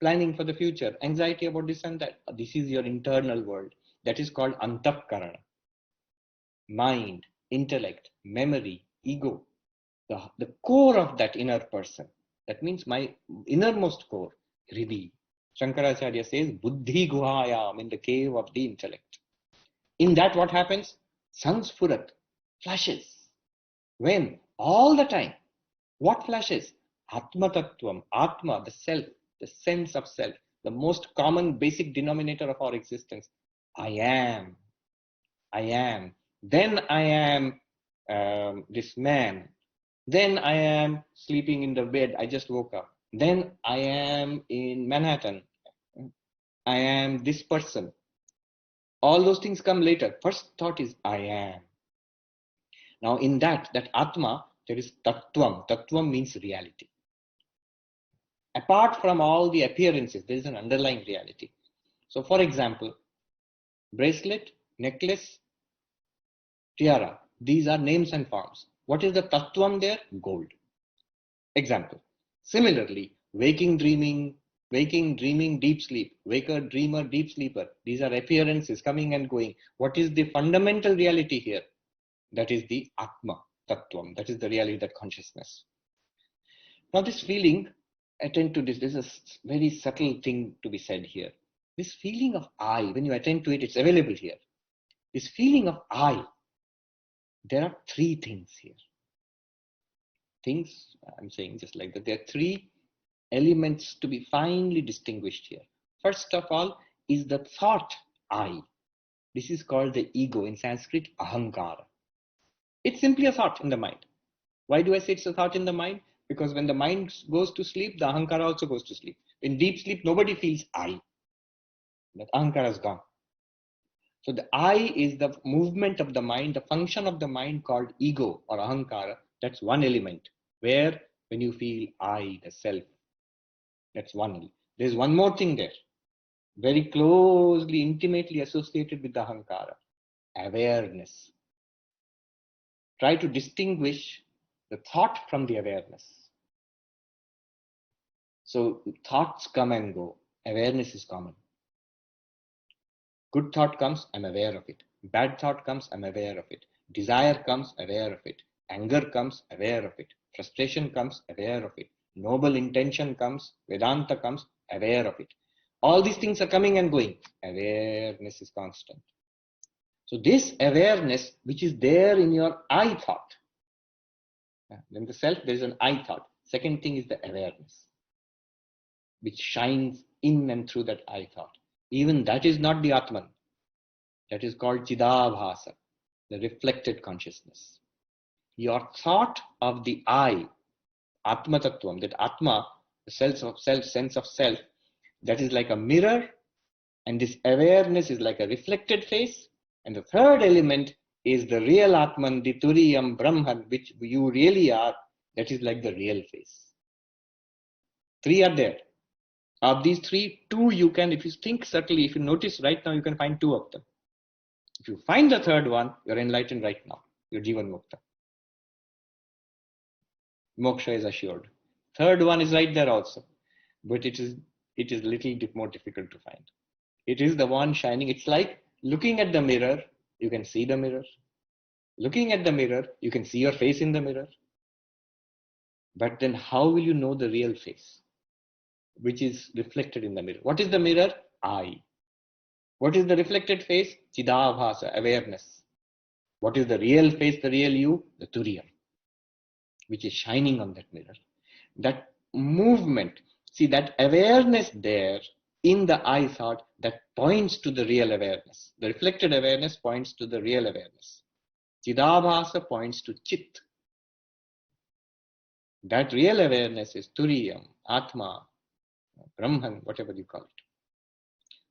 planning for the future, anxiety about this and that. This is your internal world. That is called antakarana. Mind, intellect, memory, ego. The core of that inner person. That means my innermost core, Hridhi. Shankaracharya says, Buddhi Guhayam, in the cave of the intellect. In that what happens? Sangsfurat, flashes. When? All the time. What flashes? Atma Tattvam, Atma, the self, the sense of self, the most common basic denominator of our existence. I am. I am. Then I am this man. Then I am sleeping in the bed. I just woke up. Then I am in Manhattan. I am this person. All those things come later. First thought is I am. Now in that Atma, there is Tattvam. Tattvam means reality. Apart from all the appearances, there is an underlying reality. So for example, bracelet, necklace, tiara. These are names and forms. What is the Tattvam there? Gold. Example. Similarly, waking, dreaming, deep sleep, waker, dreamer, deep sleeper. These are appearances coming and going. What is the fundamental reality here? That is the Atma Tattvam. That is the reality, that consciousness. Now this feeling, attend to this. This is a very subtle thing to be said here. This feeling of I, when you attend to it, it's available here. This feeling of I, there are three things here. Things, I'm saying just like that. There are three elements to be finely distinguished here. First of all is the thought I. This is called the ego, in Sanskrit, ahankara. It's simply a thought in the mind. Why do I say it's a thought in the mind? Because when the mind goes to sleep, the ahankara also goes to sleep. In deep sleep, nobody feels I. That ahankara is gone. So the I is the movement of the mind, the function of the mind called ego or ahankara. That's one element where when you feel I, the self, that's one element. There's one more thing there, very closely, intimately associated with the ahankara, awareness. Try to distinguish the thought from the awareness. So thoughts come and go. Awareness is common. Good thought comes, I'm aware of it. Bad thought comes, I'm aware of it. Desire comes, aware of it. Anger comes, aware of it. Frustration comes, aware of it. Noble intention comes, Vedanta comes, aware of it. All these things are coming and going. Awareness is constant. So this awareness, which is there in your I thought. Then the self, there is an I thought. Second thing is the awareness, which shines in and through that I thought. Even that is not the Atman. That is called Chidabhasa, the reflected consciousness. Your thought of the I, Atma Tattvam, that Atma, the sense of self, that is like a mirror, and this awareness is like a reflected face. And the third element is the real Atman, the Turiyam Brahman, which you really are, that is like the real face. Three are there. Of these three, two you can, if you think subtly, if you notice right now, you can find two of them. If you find the third one, you're enlightened right now. You're Jivan Mukta. Moksha is assured. Third one is right there also. But it is a little bit more difficult to find. It is the one shining. It's like looking at the mirror, you can see the mirror. Looking at the mirror, you can see your face in the mirror. But then how will you know the real face, which is reflected in the mirror? What is the mirror? I. What is the reflected face? Chidabhasa, awareness. What is the real face, the real you? The Turiyam, which is shining on that mirror. That movement, see that awareness there in the I thought, that points to the real awareness. The reflected awareness points to the real awareness. Chidabhasa points to Chit. That real awareness is Turiyam, Atma, Brahman, whatever you call it.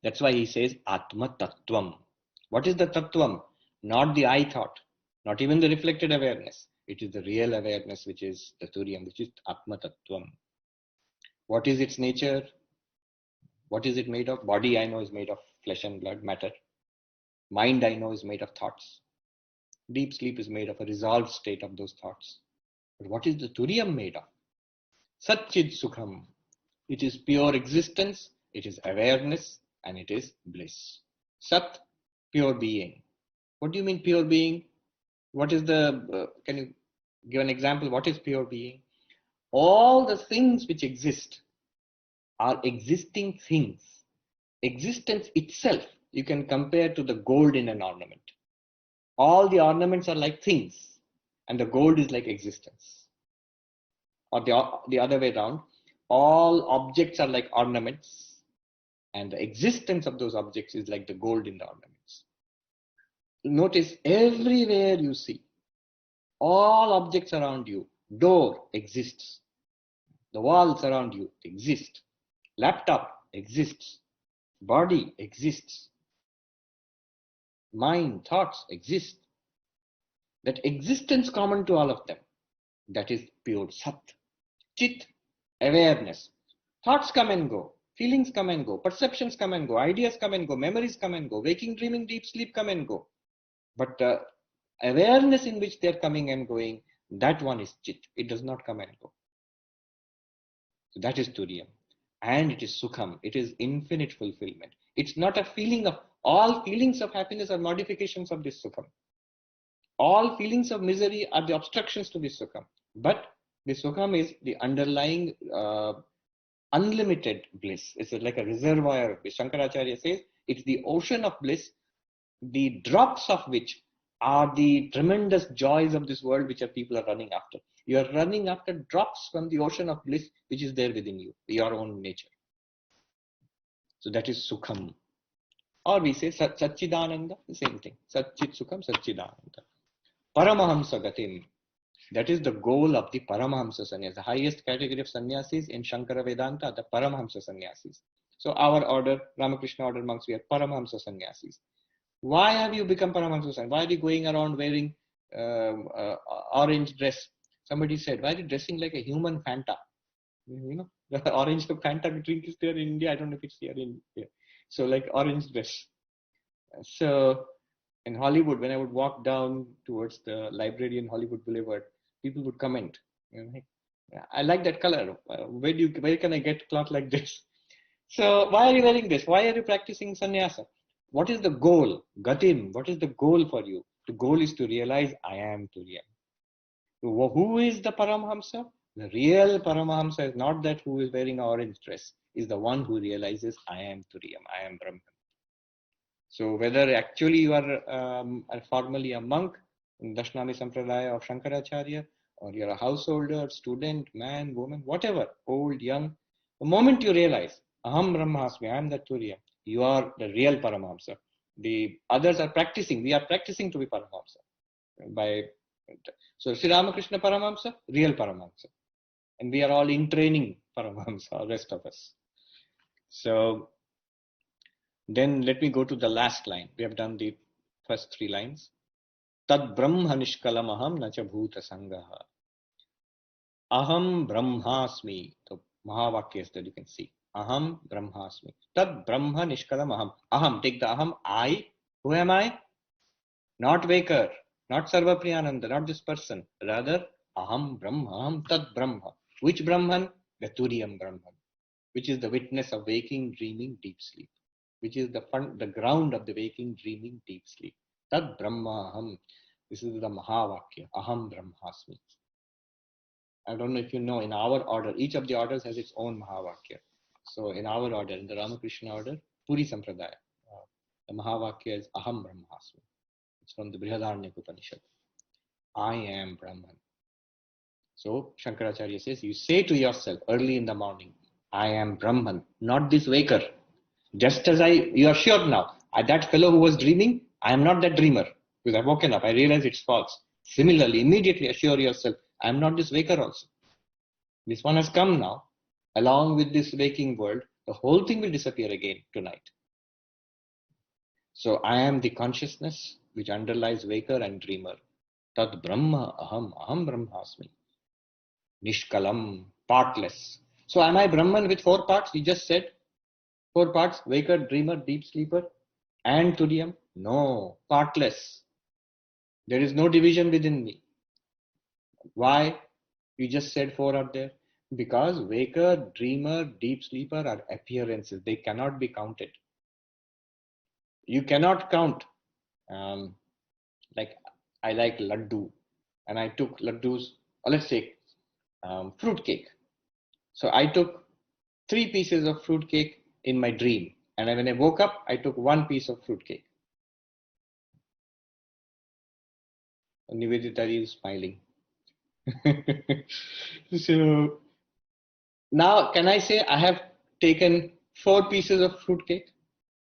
That's why he says Atma Tattvam. What is the Tattvam? Not the I thought, not even the reflected awareness. It is the real awareness, which is the Turiyam, which is Atma Tattvam. What is its nature? What is it made of? Body, I know, is made of flesh and blood, matter. Mind, I know, is made of thoughts. Deep sleep is made of a resolved state of those thoughts. But what is the Turiyam made of? Satchid Sukham. It is pure existence, it is awareness, and it is bliss. Sat, pure being. What do you mean pure being? What is the, can you give an example? What is pure being? All the things which exist are existing things. Existence itself, you can compare to the gold in an ornament. All the ornaments are like things, and the gold is like existence. Or the other way around, all objects are like ornaments, and the existence of those objects is like the gold in the ornaments. Notice everywhere you see, all objects around you, door exists, the walls around you exist, laptop exists, body exists, mind, thoughts exist. That existence common to all of them, that is pure Sat. Chit, awareness. Thoughts come and go, feelings come and go, perceptions come and go, ideas come and go, memories come and go, waking, dreaming, deep sleep come and go. But the awareness in which they are coming and going, that one is Chit. It does not come and go. So that is Turiyam. And it is Sukham. It is infinite fulfillment. It's not a feeling of, all feelings of happiness are modifications of this Sukham. All feelings of misery are the obstructions to this Sukham. But the Sukham is the underlying unlimited bliss. It's like a reservoir of bliss. Shankaracharya says it's the ocean of bliss, the drops of which are the tremendous joys of this world which people are running after. You are running after drops from the ocean of bliss which is there within you, your own nature. So that is Sukham. Or we say Satchidananda, the same thing. Satchit Sukham, Satchidananda. Paramahamsa Gatim. That is the goal of the Paramahamsa sannyas. The highest category of sannyasis in Shankara Vedanta, the Paramahamsa sannyasis. So our order, Ramakrishna order monks, we are Paramahamsa sannyasis. Why have you become Paramahamsa sannyasi? Why are you going around wearing orange dress? Somebody said, why are you dressing like a human Fanta? You know, the orange Fanta drink is there in India. I don't know if it's here in India. So like orange dress. So in Hollywood, when I would walk down towards the library in Hollywood Boulevard, people would comment, you know, hey, I like that color. Where can I get cloth like this? So why are you wearing this? Why are you practicing sannyasa? What is the goal? Gatim, what is the goal for you? The goal is to realize I am Turiya. So who is the Paramahamsa? The real Paramahamsa is not that who is wearing an orange dress, is the one who realizes I am Turiyam, I am Brahman. So whether actually you are formally a monk in Dashnami Sampradaya of Shankaracharya, or you're a householder, student, man, woman, whatever, old, young, the moment you realize, Aham Brahmasmi, I am the Turiya, you are the real Paramahamsa. The others are practicing, we are practicing to be Paramahamsa. So Sri Ramakrishna Paramahamsa, real Paramahamsa. And we are all in training Paramahamsa, the rest of us. So then let me go to the last line. We have done the first 3 lines. Tad Brahma Nishkalamaham Nacha Bhuta Sangaha. Aham Brahmasmi. The Mahavakyas that you can see. Aham Brahmasmi. Tad Brahma Nishkalamaham. Aham, take the Aham. I. Who am I? Not Vaker, not Sarvapriyananda, not this person. Rather, Aham Brahma, Aham Tad Brahma. Which Brahman? The Turiyam Brahman, which is the witness of waking, dreaming, deep sleep, which is the ground of the waking, dreaming, deep sleep. Tad Brahma Aham. This is the Mahavakya. Aham Brahmasmi. I don't know if you know, in our order, each of the orders has its own Mahavakya. So in our order, in the Ramakrishna order, Puri Sampradaya, the Mahavakya is Aham Brahmasmi. It's from the Brihadaranyaka Upanishad. I am Brahman. So Shankaracharya says, you say to yourself early in the morning, I am Brahman, not this waker. Just as you are sure now, that fellow who was dreaming, I am not that dreamer. Because I've woken up, I realize it's false. Similarly, immediately assure yourself, I am not this waker also. This one has come now. Along with this waking world, the whole thing will disappear again tonight. So I am the consciousness which underlies waker and dreamer. Tad Brahma Aham, Aham Brahmasmi. Nishkalam, partless. So am I Brahman with 4 parts? We just said 4 parts, waker, dreamer, deep sleeper, and Turiyam. No, partless. There is no division within me. Why? We just said 4 are there. Because waker, dreamer, deep sleeper are appearances. They cannot be counted. You cannot count. Like I like laddu, and I took laddus, or let's say fruit cake. So I took 3 pieces of fruit cake in my dream, and when I woke up, I took 1 piece of fruit cake. Nivedita is smiling. So now, can I say I have taken 4 pieces of fruit cake?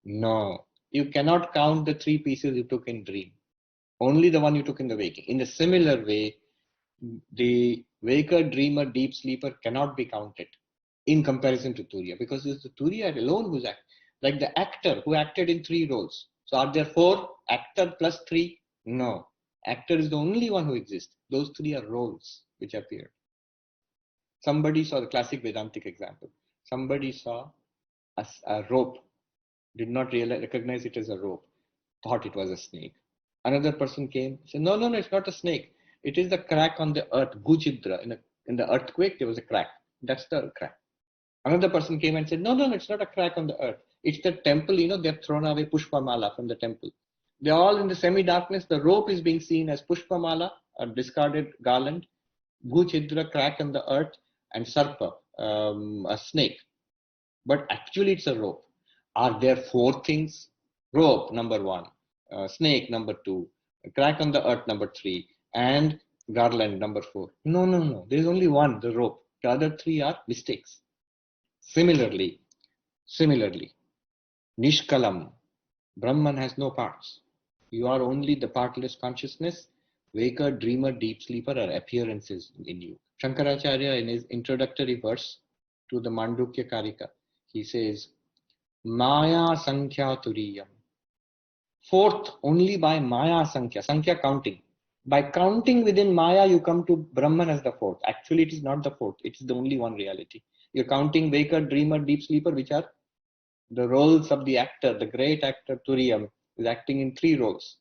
No, you cannot count the 3 pieces you took in dream. Only the one you took in the waking. In a similar way, the waker, dreamer, deep sleeper cannot be counted in comparison to Turiya, because it's the Turiya alone who's acting. Like the actor who acted in 3 roles. So are there 4 actor plus 3? No. Actor is the only one who exists. Those 3 are roles which appear. Somebody saw the classic Vedantic example. Somebody saw a rope, did not recognize it as a rope, thought it was a snake. Another person came, said, no, it's not a snake. It is the crack on the earth, Guchidra. In the earthquake, there was a crack. That's the crack. Another person came and said, no, it's not a crack on the earth. It's the temple, they've thrown away Pushpamala from the temple. They're all in the semi-darkness. The rope is being seen as Pushpamala, a discarded garland, Guchidra, crack in the earth, and Sarpa, a snake. But actually it's a rope. Are there 4 things? Rope, number 1. Snake, number 2. Crack on the earth, number 3. And garland, number 4. No. There is only 1, the rope. The other 3 are mistakes. Similarly, Nishkalam, Brahman has no parts. You are only the partless consciousness Waker, dreamer, deep sleeper are appearances in you. Shankaracharya, in his introductory verse to the Mandukya Karika, he says, Maya Sankhya Turiyam. Fourth, only by Maya Sankhya counting. By counting within Maya, you come to Brahman as the fourth. Actually, it is not the fourth. It is the only one reality. You're counting waker, dreamer, deep sleeper, which are the roles of the actor. The great actor Turiyam is acting in 3 roles.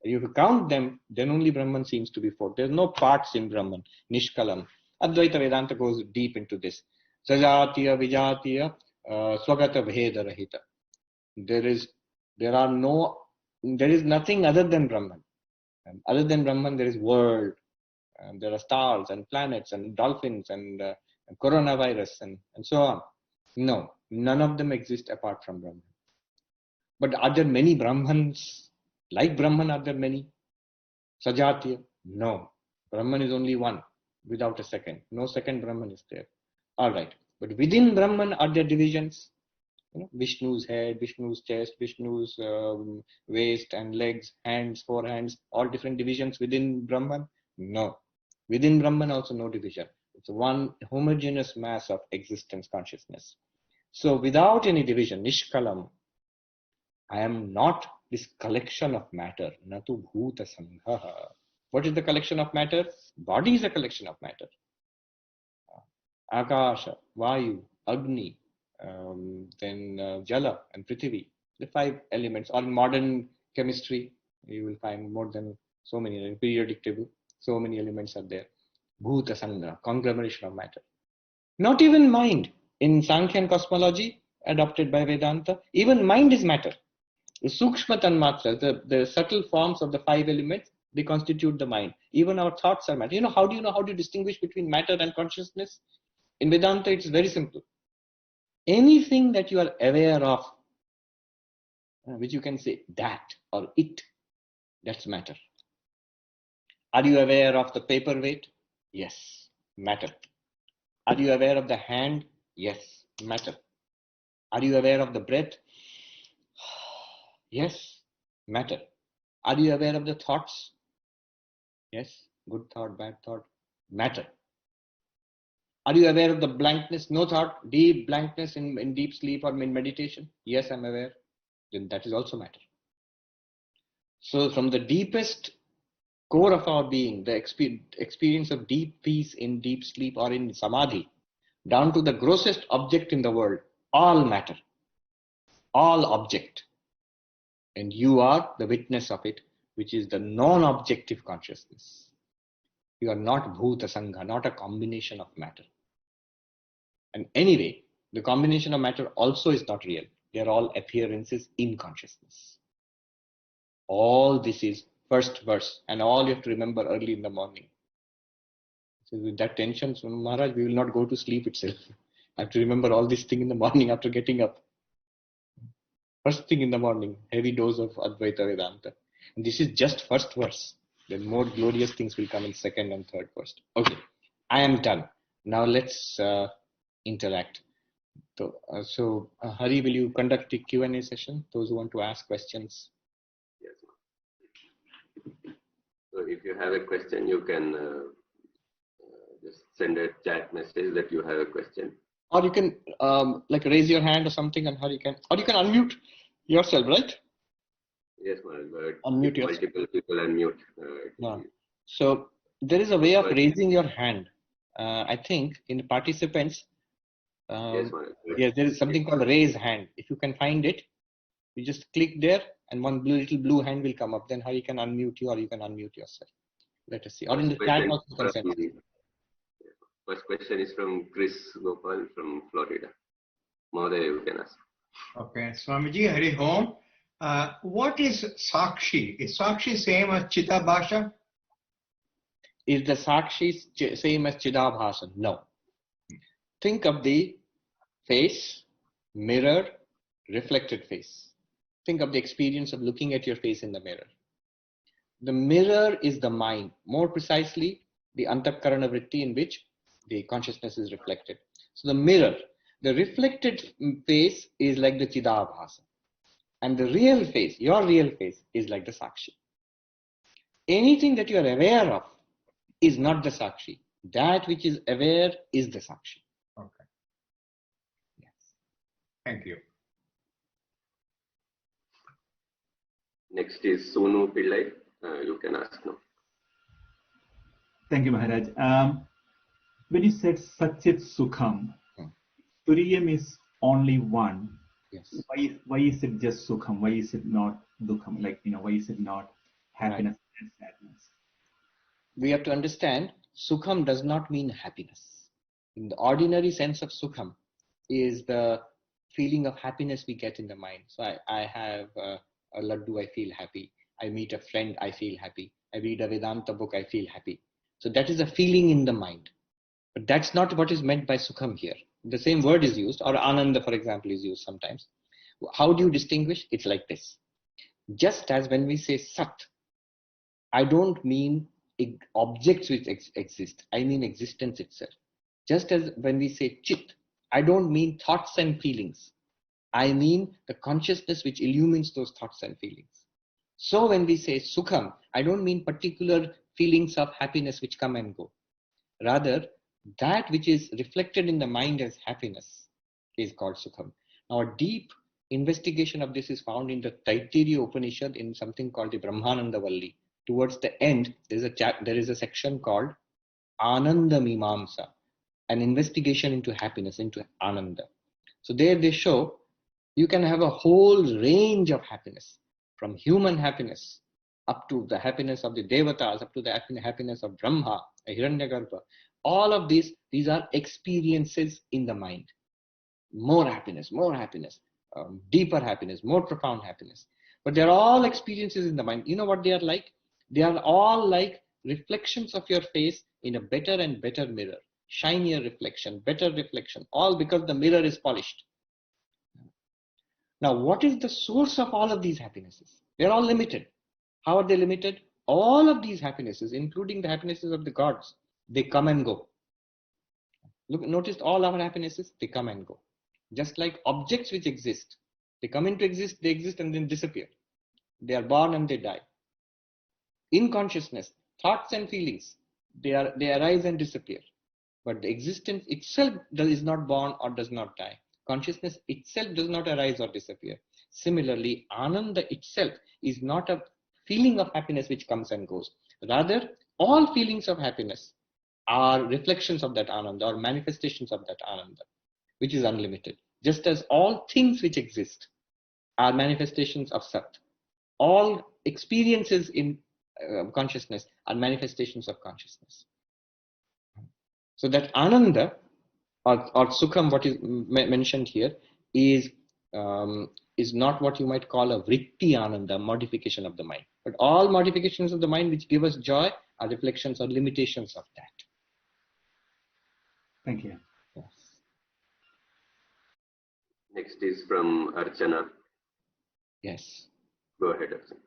If you count them, then only Brahman seems to be fourth. There's no parts in Brahman. Nishkalam. Advaita Vedanta goes deep into this. Sajatiya, Vijatiya, Swagata Bheda Rahita. There is nothing other than Brahman. And other than Brahman, there is world. And there are stars and planets and dolphins and coronavirus and so on. No, none of them exist apart from Brahman. But are there many Brahmans? Like Brahman, are there many? Sajatiya? No. Brahman is only one, without a second. No second Brahman is there. All right. But within Brahman, are there divisions? Vishnu's head, Vishnu's chest, Vishnu's waist and legs, hands, 4 hands, all different divisions within Brahman? No. Within Brahman also no division. It's one homogeneous mass of existence consciousness. So without any division, Nishkalam, I am not this collection of matter. Natu bhuta sanghaha. What is the collection of matter? Body is a collection of matter. Akasha, Vayu, Agni, then Jala and Prithvi, the 5 elements. Or in modern chemistry, you will find more than so many, in periodic table, so many elements are there. Bhuta Sangha, conglomeration of matter. Not even mind. In Sankhya cosmology, adopted by Vedanta, even mind is matter. The Sukshma Tanmatra, the subtle forms of the 5 elements, they constitute the mind. Even our thoughts are matter. How do you know how to distinguish between matter and consciousness? In Vedanta, it's very simple. Anything that you are aware of, which you can say that or it, that's matter. Are you aware of the paperweight? Yes, matter. Are you aware of the hand? Yes, matter. Are you aware of the breath? Yes, matter. Are you aware of the thoughts? Yes, good thought, bad thought, matter. Are you aware of the blankness, no thought, deep blankness in deep sleep or in meditation? Yes, I'm aware. Then that is also matter. So from the deepest core of our being, the experience of deep peace in deep sleep or in samadhi, down to the grossest object in the world, all matter, all object. And you are the witness of it, which is the non-objective consciousness. You are not bhuta sangha, not a combination of matter. And anyway, the combination of matter also is not real. They are all appearances in consciousness. All this is first verse, and all you have to remember early in the morning. So with that tension, so Maharaj, we will not go to sleep itself. I have to remember all this thing in the morning after getting up. First thing in the morning, heavy dose of Advaita Vedanta. And this is just first verse. Then more glorious things will come in second and third verse. Okay, I am done. Now let's interact. So Hari, will you conduct the Q&A session? Those who want to ask questions. Yes. So if you have a question, you can just send a chat message that you have a question. Or you can like raise your hand or something, and you can unmute yourself, right? Yes, but unmute yourself. Multiple people unmute. Yeah. So there is a way of raising your hand. I think in the participants, yes, there is something called raise hand. If you can find it, you just click there, and one little blue hand will come up. Then Hari can unmute you, or you can unmute yourself. Let us see. Or in the chat also you can send it. First question is from Chris Gopal from Florida. Mahodaya, you can ask. Okay, Swamiji, Hari Om. What is Sakshi? Is Sakshi same as Chitabhasha? Is the Sakshi same as Chidabhasa? No. Think of the face, mirror, reflected face. Think of the experience of looking at your face in the mirror. The mirror is the mind, more precisely the Antakarana Vritti, in which the consciousness is reflected. So the mirror, the reflected face is like the Chidabhasa. And the real face, your real face, is like the Sakshi. Anything that you are aware of is not the Sakshi. That which is aware is the Sakshi. Okay. Yes. Thank you. Next is Sonu Pillai. You can ask now. Thank you, Maharaj. When you said Satchit Sukham, Ethereum is only one. Yes. Why is it just Sukham? Why is it not Dukham? Like, why is it not happiness and sadness? We have to understand, Sukham does not mean happiness. In the ordinary sense of Sukham is the feeling of happiness we get in the mind. So I have a laddu, I feel happy. I meet a friend, I feel happy. I read a Vedanta book, I feel happy. So that is a feeling in the mind. But that's not what is meant by Sukham here. The same word is used, or Ananda, for example, is used sometimes. How do you distinguish? It's like this. Just as when we say Sat, I don't mean objects which exist. I mean existence itself. Just as when we say Chit, I don't mean thoughts and feelings. I mean the consciousness which illumines those thoughts and feelings. So when we say Sukham, I don't mean particular feelings of happiness which come and go. Rather, that which is reflected in the mind as happiness is called Sukham. Now, a deep investigation of this is found in the Taittiriya Upanishad in something called the Brahmananda Valli. Towards the end, there is a section called Ananda Mimamsa, an investigation into happiness, into Ananda. So there they show you can have a whole range of happiness, from human happiness up to the happiness of the Devatas, up to the happiness of Brahma, Hiranyagarbha. All of these are experiences in the mind. More happiness, deeper happiness, more profound happiness. But they're all experiences in the mind. You know what they are like? They are all like reflections of your face in a better and better mirror. Shinier reflection, better reflection, all because the mirror is polished. Now, what is the source of all of these happinesses? They're all limited. How are they limited? All of these happinesses, including the happinesses of the gods, they come and go. Look, notice all our happinesses, they come and go. Just like objects which exist, they come into exist, they exist and then disappear. They are born and they die. In consciousness, thoughts and feelings, they arise and disappear. But the existence itself is not born or does not die. Consciousness itself does not arise or disappear. Similarly, Ananda itself is not a feeling of happiness which comes and goes. Rather, all feelings of happiness are reflections of that Ananda or manifestations of that Ananda, which is unlimited. Just as all things which exist are manifestations of Sat. All experiences in consciousness are manifestations of consciousness. So that Ananda or Sukham, what is mentioned here, is not what you might call a vritti Ananda, modification of the mind. But all modifications of the mind which give us joy are reflections or limitations of that. Thank you. Yes. Next is from Archana. Yes. Go ahead, Archana.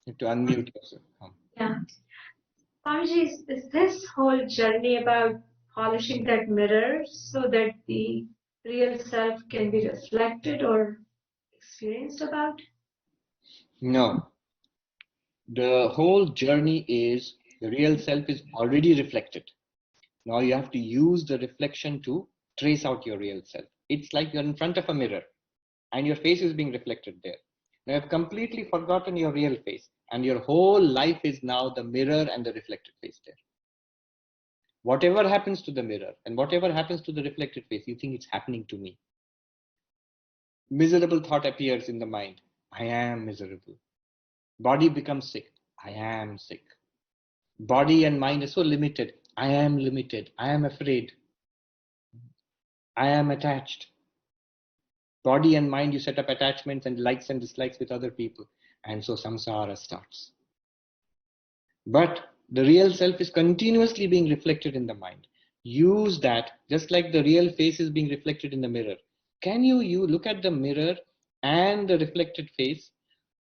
You have to unmute yourself. Yeah. Swamiji, is this whole journey about polishing that mirror so that the real self can be reflected or experienced about? No. The whole journey is the real self is already reflected. Now you have to use the reflection to trace out your real self. It's like you're in front of a mirror and your face is being reflected there. Now you've completely forgotten your real face and your whole life is now the mirror and the reflected face there. Whatever happens to the mirror and whatever happens to the reflected face, you think it's happening to me. Miserable thought appears in the mind. I am miserable. Body becomes sick. I am sick. Body and mind are so limited. I am limited. I am afraid. I am attached. Body and mind, you set up attachments and likes and dislikes with other people. And so samsara starts. But the real self is continuously being reflected in the mind. Use that, just like the real face is being reflected in the mirror. Can you look at the mirror and the reflected face?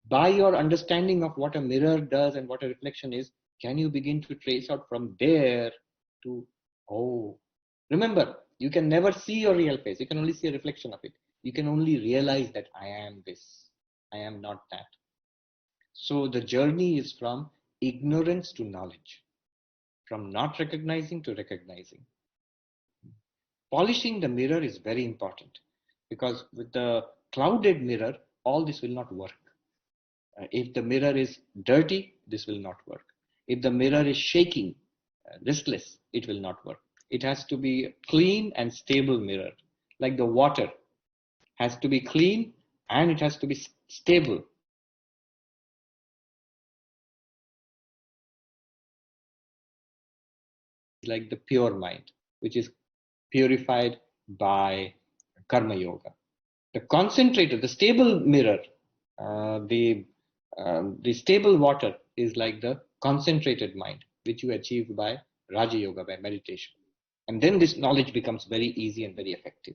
By your understanding of what a mirror does and what a reflection is, can you begin to trace out from there to, oh, remember, you can never see your real face. You can only see a reflection of it. You can only realize that I am this. I am not that. So the journey is from ignorance to knowledge, from not recognizing to recognizing. Polishing the mirror is very important, because with the clouded mirror, all this will not work. If the mirror is dirty, this will not work. If the mirror is shaking, restless, it will not work. It has to be a clean and stable mirror. Like the water has to be clean and it has to be stable. Like the pure mind, which is purified by karma yoga. The concentrated, the stable mirror, the stable water is like the concentrated mind, which you achieve by Raja Yoga, by meditation. And then this knowledge becomes very easy and very effective.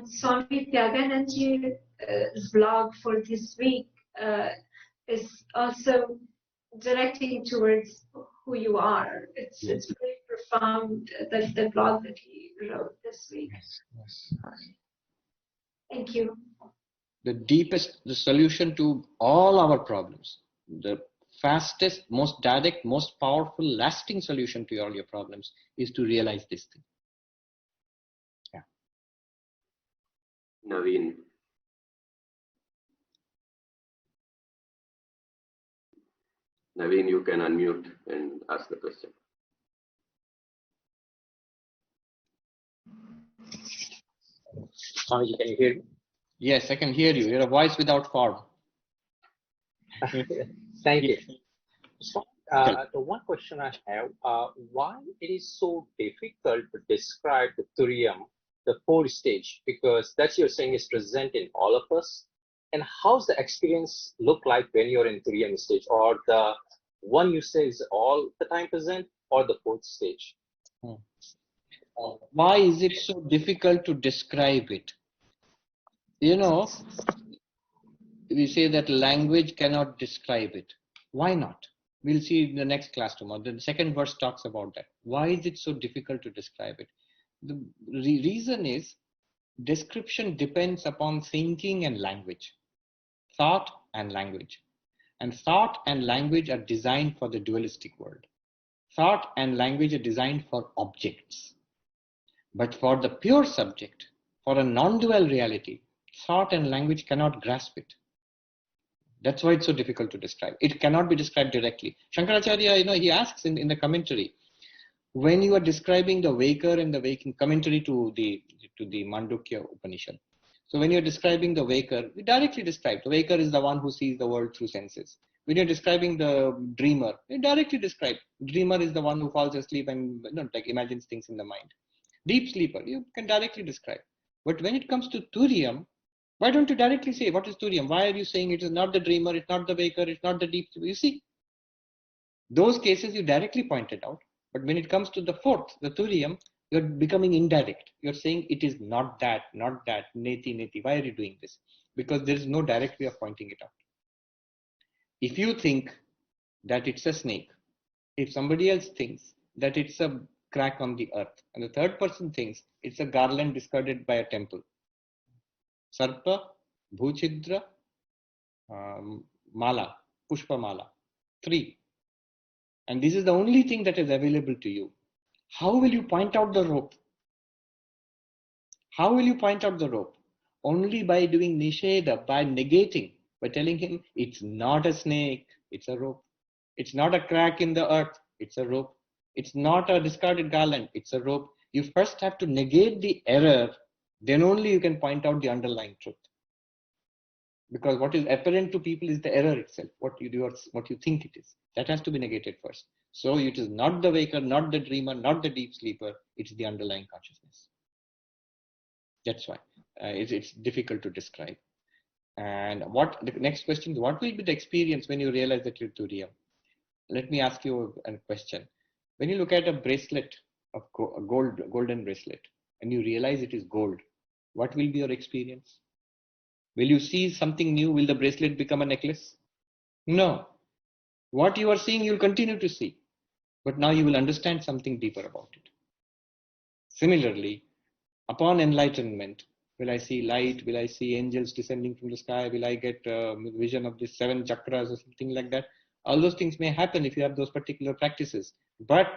Swami Tyaganandaji's blog for this week is also directing towards who you are. It's very profound, the blog that he wrote this week. Yes. Thank you. The deepest, the solution to all our problems, the fastest, most direct, most powerful, lasting solution to all your problems is to realize this thing. Yeah. Naveen. Naveen, you can unmute and ask the question. Swamiji, can you hear me? Yes, I can hear you. You're a voice without form. Thank you. So, the one question I have, why it is so difficult to describe the Ethereum, the fourth stage, because that's you're saying is present in all of us. And how's the experience look like when you're in Ethereum stage, or the one you say is all the time present, or the fourth stage? Why is it so difficult to describe it? You know, we say that language cannot describe it. Why not? We'll see in the next class tomorrow. The second verse talks about that. Why is it so difficult to describe it? The reason is description depends upon thinking and language, thought and language. And thought and language are designed for the dualistic world. Thought and language are designed for objects. But for the pure subject, for a non-dual reality, thought and language cannot grasp it. That's why it's so difficult to describe. It cannot be described directly. Shankaracharya, he asks in the commentary, when you are describing the waker and the waking, commentary to the Mandukya Upanishad. So when you're describing the waker, we directly describe. The waker is the one who sees the world through senses. When you're describing the dreamer, you directly describe. Dreamer is the one who falls asleep and imagines things in the mind. Deep sleeper, you can directly describe. But when it comes to Turiam, why don't you directly say, what is Turiam? Why are you saying it is not the dreamer, it's not the waker, it's not the deep sleeper? You see, those cases you directly pointed out. But when it comes to the fourth, the Turiam, you're becoming indirect. You're saying it is not that, neti. Why are you doing this? Because there is no direct way of pointing it out. If you think that it's a snake, if somebody else thinks that it's a crack on the earth, and the third person thinks it's a garland discarded by a temple. Sarpa, Bhuchidra, Mala, Pushpa Mala, 3. And this is the only thing that is available to you. How will you point out the rope? How will you point out the rope? Only by doing nisheda, by negating, by telling him it's not a snake, it's a rope. It's not a crack in the earth, it's a rope. It's not a discarded garland, it's a rope. You first have to negate the error, then only you can point out the underlying truth. Because what is apparent to people is the error itself, what you think it is. That has to be negated first. So it is not the waker, not the dreamer, not the deep sleeper, it's the underlying consciousness. That's why it's difficult to describe. And the next question is, what will be the experience when you realize that you're Turiya? Let me ask you a question. When you look at a bracelet, a golden bracelet, and you realize it is gold, what will be your experience? Will you see something new? Will the bracelet become a necklace? No. What you are seeing, you'll continue to see. But now you will understand something deeper about it. Similarly, upon enlightenment, Will I see light? Will I see angels descending from the sky? Will I get vision of the 7 chakras or something like that? All those things may happen if you have those particular practices. But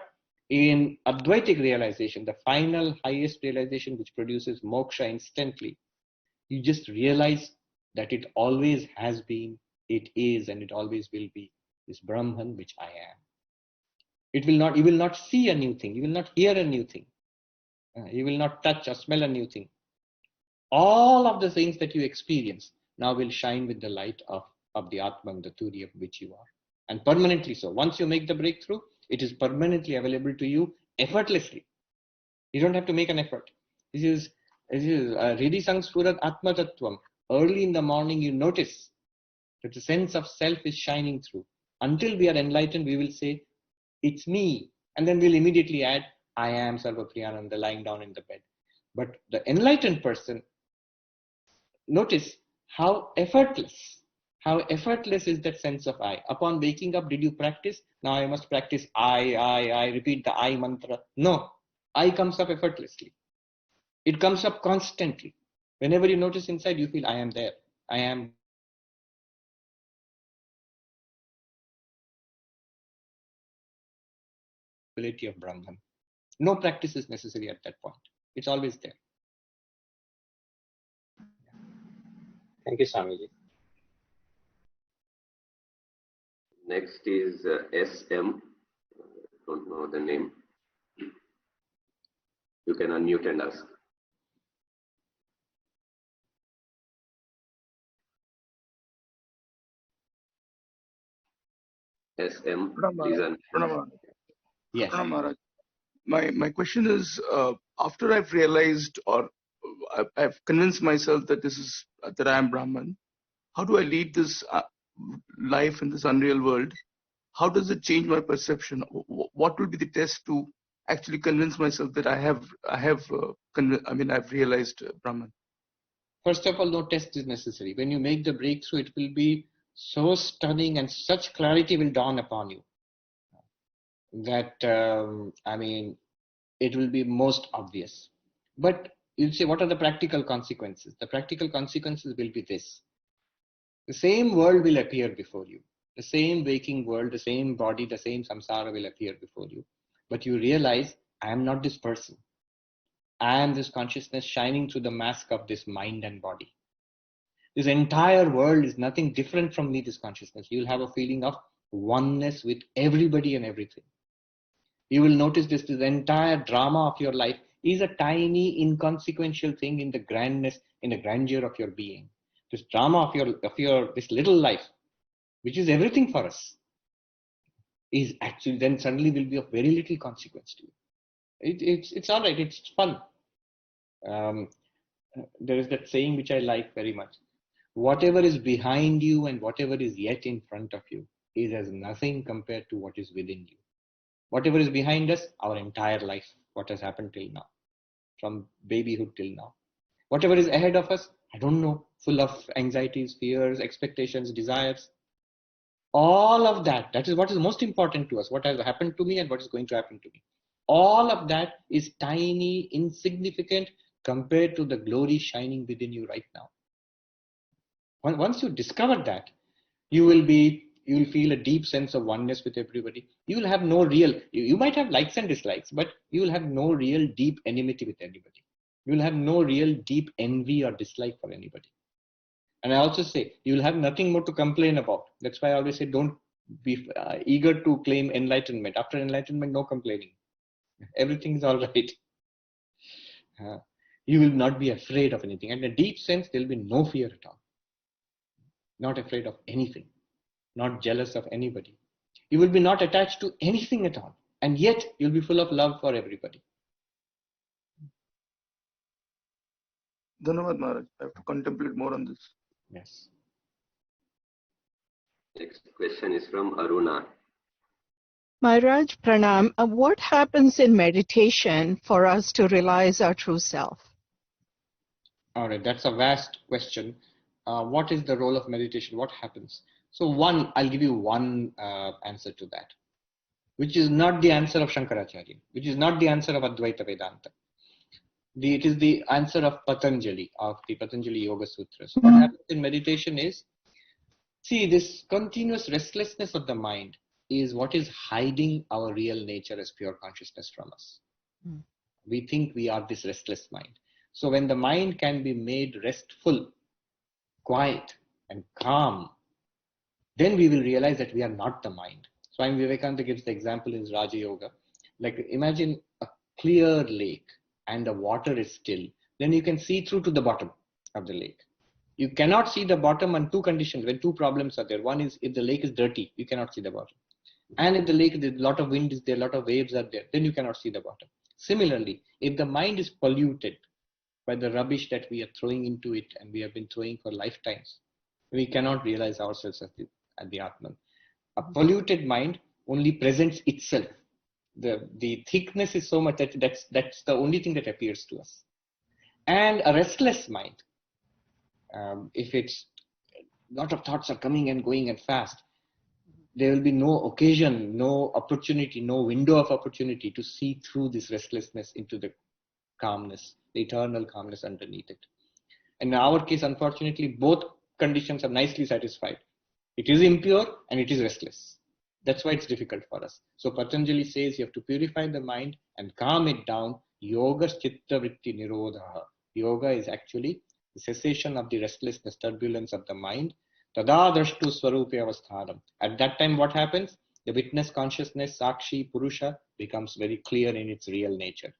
in Advaitic realization, the final highest realization which produces moksha instantly, you just realize that it always has been, it is, and it always will be this Brahman which I am. You will not see a new thing. You will not hear a new thing. You will not touch or smell a new thing. All of the things that you experience now will shine with the light of the Atman, the Turiya which you are. And permanently so. Once you make the breakthrough, it is permanently available to you effortlessly. You don't have to make an effort. This is Ridi Sangspurat Atma Tattvam. Early in the morning, you notice that the sense of self is shining through. Until we are enlightened, we will say, it's me. And then we'll immediately add, I am Sarvapriyananda lying down in the bed. But the enlightened person, notice how effortless is that sense of I. Upon waking up, did you practice? Now I must practice I repeat the I mantra. No, I comes up effortlessly. It comes up constantly. Whenever you notice inside, you feel I am there. I am. Ability of Brahman. No practice is necessary at that point. It's always there. Thank you, Swamiji. Next is SM. Don't know the name. You can unmute and ask. SM, please unmute. Yes. Maharaj. My question is, after I've realized or I've convinced myself that that I am Brahman, how do I lead this life in this unreal world? How does it change my perception? What will be the test to actually convince myself that I've realized Brahman? First of all, no test is necessary. When you make the breakthrough, it will be so stunning and such clarity will dawn upon you that, it will be most obvious. But you'll say, what are the practical consequences? The practical consequences will be this. The same world will appear before you. The same waking world, the same body, the same samsara will appear before you. But you realize, I am not this person. I am this consciousness shining through the mask of this mind and body. This entire world is nothing different from me, this consciousness. You will have a feeling of oneness with everybody and everything. You will notice this entire drama of your life is a tiny, inconsequential thing in the grandness, in the grandeur of your being. This drama of your this little life, which is everything for us, is actually then suddenly will be of very little consequence to you. It's all right. It's fun. There is that saying which I like very much. Whatever is behind you and whatever is yet in front of you is as nothing compared to what is within you. Whatever is behind us, our entire life, what has happened till now, from babyhood till now. Whatever is ahead of us, I don't know, full of anxieties, fears, expectations, desires. All of that is what is most important to us, what has happened to me and what is going to happen to me. All of that is tiny, insignificant compared to the glory shining within you right now. Once you discover that, you will feel a deep sense of oneness with everybody. You will have no real, you might have likes and dislikes, but you will have no real deep enmity with anybody. You will have no real deep envy or dislike for anybody. And I also say, you will have nothing more to complain about. That's why I always say, don't be eager to claim enlightenment. After enlightenment, no complaining. Everything is all right. You will not be afraid of anything. And in a deep sense, there will be no fear at all. Not afraid of anything. Not jealous of anybody. You will be not attached to anything at all. And yet, you'll be full of love for everybody. Dhanavad Maharaj, I have to contemplate more on this. Yes. Next question is from Aruna. Maharaj, Pranam, what happens in meditation for us to realize our true self? All right, that's a vast question. What is the role of meditation? What happens? So I'll give you one answer to that, which is not the answer of Shankaracharya, which is not the answer of Advaita Vedanta. It is the answer of Patanjali, of the Patanjali Yoga Sutras. What happens in meditation is, see, this continuous restlessness of the mind is what is hiding our real nature as pure consciousness from us. We think we are this restless mind. So when the mind can be made restful, quiet, and calm, then we will realize that we are not the mind. Swami Vivekananda gives the example in his Raja Yoga. Like, imagine a clear lake and the water is still. Then you can see through to the bottom of the lake. You cannot see the bottom on two conditions, when two problems are there. One is if the lake is dirty, you cannot see the bottom. And if the lake, there's a lot of wind is there, a lot of waves are there, then you cannot see the bottom. Similarly, if the mind is polluted by the rubbish that we are throwing into it and we have been throwing for lifetimes, we cannot realize ourselves as the Atman. A polluted mind only presents itself. The thickness is so much that that's the only thing that appears to us. And a restless mind, if it's a lot of thoughts are coming and going and fast, there will be no occasion, no opportunity, no window of opportunity to see through this restlessness into the calmness, the eternal calmness underneath it. And in our case, unfortunately, both conditions are nicely satisfied. It is impure and it is restless. That's why it's difficult for us. So Patanjali says you have to purify the mind and calm it down. Yoga chitta vritti nirodha. Yoga is actually the cessation of the restlessness, turbulence of the mind. Tada drashtu swarupe avasthanam. At that time, what happens? The witness consciousness, sakshi, purusha, becomes very clear in its real nature.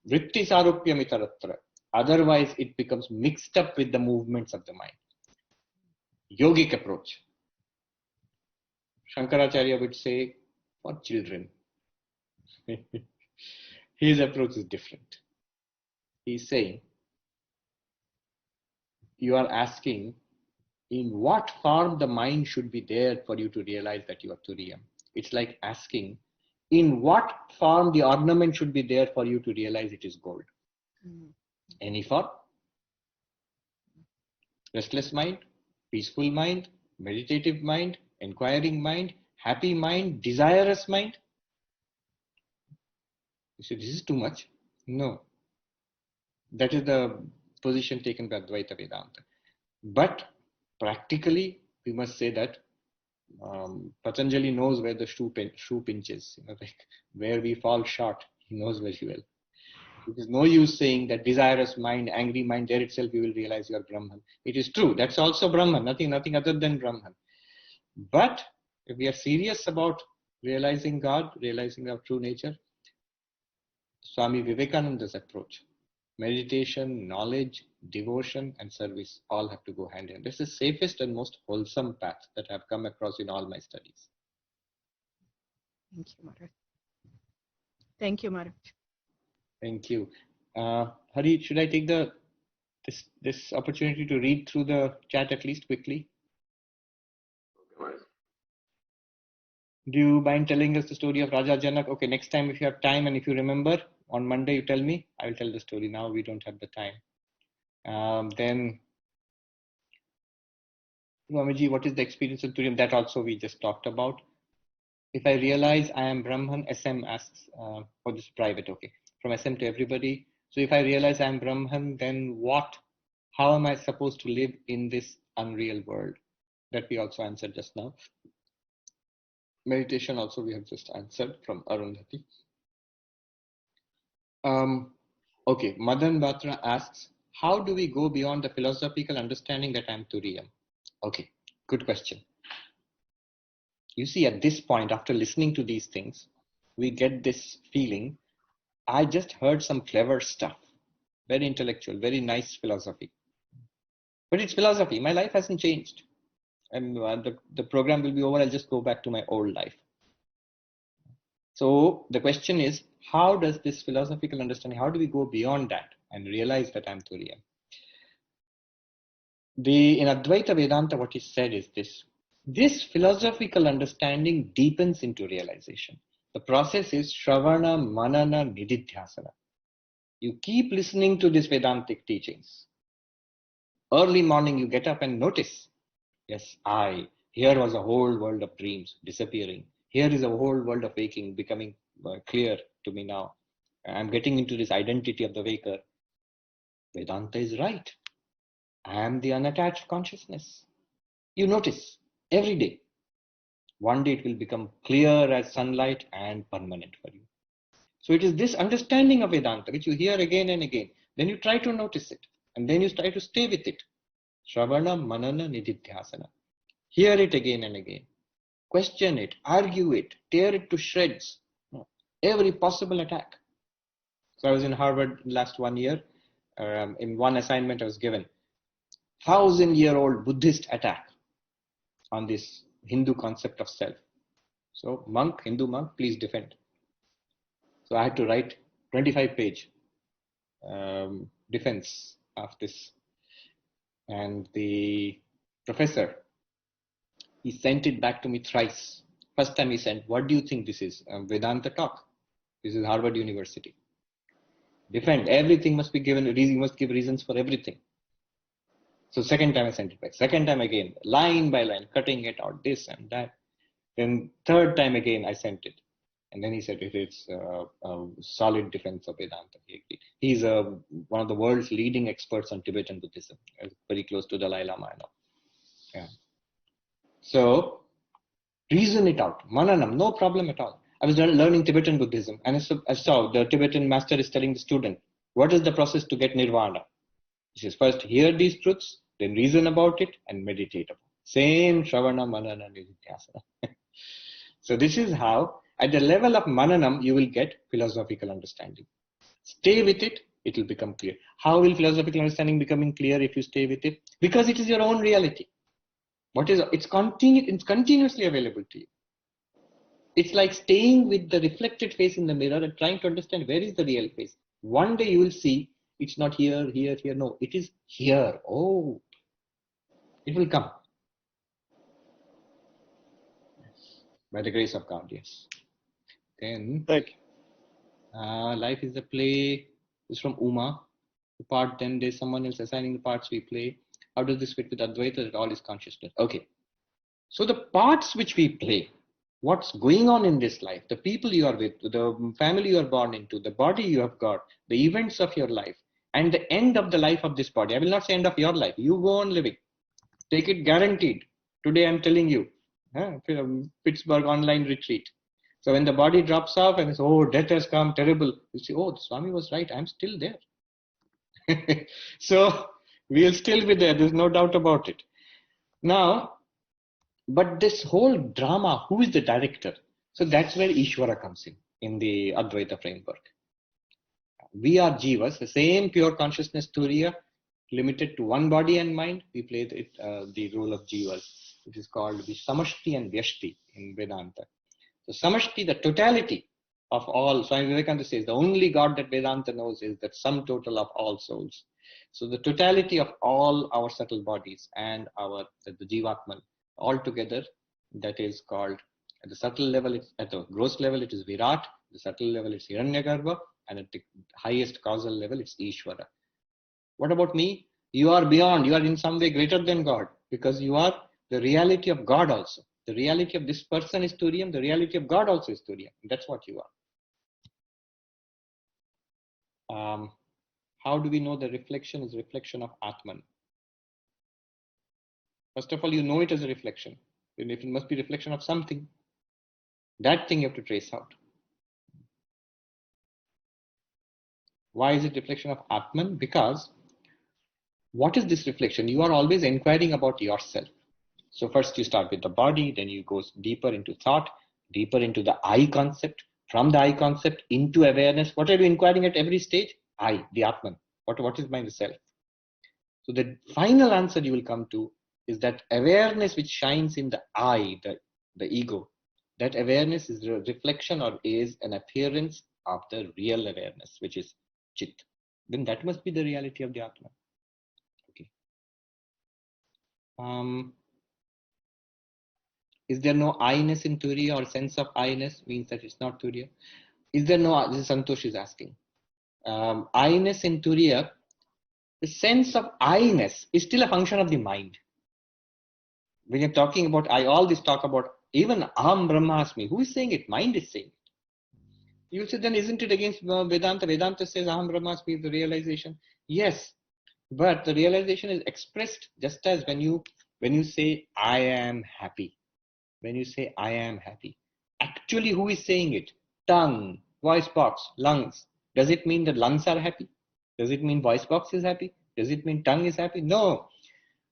Vritti sarupya mitaratra. Otherwise, it becomes mixed up with the movements of the mind. Yogic approach. Shankaracharya would say, for children. His approach is different. He's saying, you are asking in what form the mind should be there for you to realize that you are Turiyam. It's like asking in what form the ornament should be there for you to realize it is gold. Any form? Restless mind, peaceful mind, meditative mind, inquiring mind, happy mind, desirous mind. You say, this is too much. No. That is the position taken by Advaita Vedanta. But practically, we must say that Patanjali knows where the shoe pinches, like where we fall short, he knows very well. It is no use saying that desirous mind, angry mind, there itself you will realize you are Brahman. It is true, that's also Brahman, nothing other than Brahman. But if we are serious about realizing God, realizing our true nature, Swami Vivekananda's approach, meditation, knowledge, devotion, and service all have to go hand in hand. This is the safest and most wholesome path that I have come across in all my studies. Thank you, Maharaj. Thank you, Maharaj. Thank you. Hari, should I take this opportunity to read through the chat at least quickly? Do you mind telling us the story of Raja Janak? Okay, next time if you have time and if you remember, on Monday you tell me, I will tell the story. Now we don't have the time. Then, Swamiji, what is the experience of Turiyam? That also we just talked about. If I realize I am Brahman, SM asks, for this private, okay, from SM to everybody. So if I realize I am Brahman, then how am I supposed to live in this unreal world? That we also answered just now. Meditation also we have just answered from Arundhati. Okay, Madan Batra asks, how do we go beyond the philosophical understanding that I am Turiyam? Okay, good question. You see, at this point, after listening to these things, we get this feeling, I just heard some clever stuff, very intellectual, very nice philosophy. But it's philosophy, my life hasn't changed. And the program will be over, I'll just go back to my old life. So the question is, how does this philosophical understanding, how do we go beyond that and realize that I'm Turiyam? In Advaita Vedanta, what is said is this philosophical understanding deepens into realization. The process is Shravana, Manana, Nididhyasana. You keep listening to these Vedantic teachings. Early morning, you get up and notice, yes, here was a whole world of dreams disappearing. Here is a whole world of waking becoming clear to me now. I'm getting into this identity of the waker. Vedanta is right. I am the unattached consciousness. You notice every day. One day it will become clear as sunlight and permanent for you. So it is this understanding of Vedanta which you hear again and again. Then you try to notice it. And then you try to stay with it. Shravana, Manana, Nididhyasana. Hear it again and again. Question it, argue it, tear it to shreds. Every possible attack. So I was in Harvard last 1 year. In one assignment I was given 1,000-year-old Buddhist attack on this Hindu concept of self. So Hindu monk, please defend. So I had to write 25-page defense of this. And the professor, he sent it back to me thrice. First time he sent, what do you think this is? Vedanta talk. This is Harvard University. Defend. Everything must be given, you must give reasons for everything. So second time I sent it back. Second time again, line by line, cutting it out, this and that. Then third time again I sent it. And then he said it's a solid defense of Vedanta. He's one of the world's leading experts on Tibetan Buddhism, very close to Dalai Lama and all. Yeah. So reason it out. Mananam, no problem at all. I was learning Tibetan Buddhism, and I saw the Tibetan master is telling the student, what is the process to get nirvana? He says, first hear these truths, then reason about it, and meditate about it. Same Shravana, Manana, Nididhyasana. So this is how, at the level of Mananam, you will get philosophical understanding. Stay with it, it will become clear. How will philosophical understanding becoming clear if you stay with it? Because it is your own reality. It's continuously available to you. It's like staying with the reflected face in the mirror and trying to understand where is the real face. One day you will see it's not here, here, here. No, it is here. Oh, it will come. Yes. By the grace of God, yes. Then, thank you. Life is a play. It's from Uma. The part 10, there's someone else assigning the parts we play. How does this fit with Advaita? That all is consciousness. Okay. So the parts which we play, what's going on in this life, the people you are with, the family you are born into, the body you have got, the events of your life, and the end of the life of this body. I will not say end of your life. You go on living. Take it guaranteed. Today I'm telling you, Pittsburgh online retreat. So when the body drops off and it's, oh, death has come, terrible. You see, oh, the Swami was right. I'm still there. So we'll still be there. There's no doubt about it. Now, but this whole drama, who is the director? So that's where Ishvara comes in the Advaita framework. We are jivas, the same pure consciousness Turiya, limited to one body and mind. We play the role of jivas, which is called the Samashti and Vyashti in Vedanta. So Samashti, the totality of all, Swami Vivekananda says, the only God that Vedanta knows is the sum total of all souls. So the totality of all our subtle bodies and the Jivatman, all together, that is called, at the subtle level, at the gross level, it is Virat, the subtle level, it's Hiranyagarbha, and at the highest causal level, it's Ishvara. What about me? You are beyond, you are in some way greater than God, because you are the reality of God also. The reality of this person is Turiyam, the reality of God also is Turiyam. That's what you are. How do we know the reflection is reflection of Atman? First of all, you know it as a reflection. Then it must be reflection of something. That thing you have to trace out. Why is it reflection of Atman? Because what is this reflection? You are always inquiring about yourself. So first you start with the body, then you go deeper into thought, deeper into the I concept, from the I concept into awareness. What are you inquiring at every stage? I, the Atman. What is my self? So the final answer you will come to is that awareness which shines in the I, the ego. That awareness is a reflection or is an appearance of the real awareness, which is Chit. Then that must be the reality of the Atman. Okay. Is there no I-ness in Turiya, or sense of I-ness means that it's not Turiya? Is there no, this is Santosh is asking. I-ness in Turiya, the sense of I-ness is still a function of the mind. When you're talking about I, all this talk about even Aham Brahmasmi, who is saying it? Mind is saying it. You say, then isn't it against Vedanta? Vedanta says Aham Brahmasmi is the realization. Yes, But the realization is expressed just as when you say, I am happy. When you say, I am happy. Actually, who is saying it? Tongue, voice box, lungs. Does it mean that lungs are happy? Does it mean voice box is happy? Does it mean tongue is happy? No.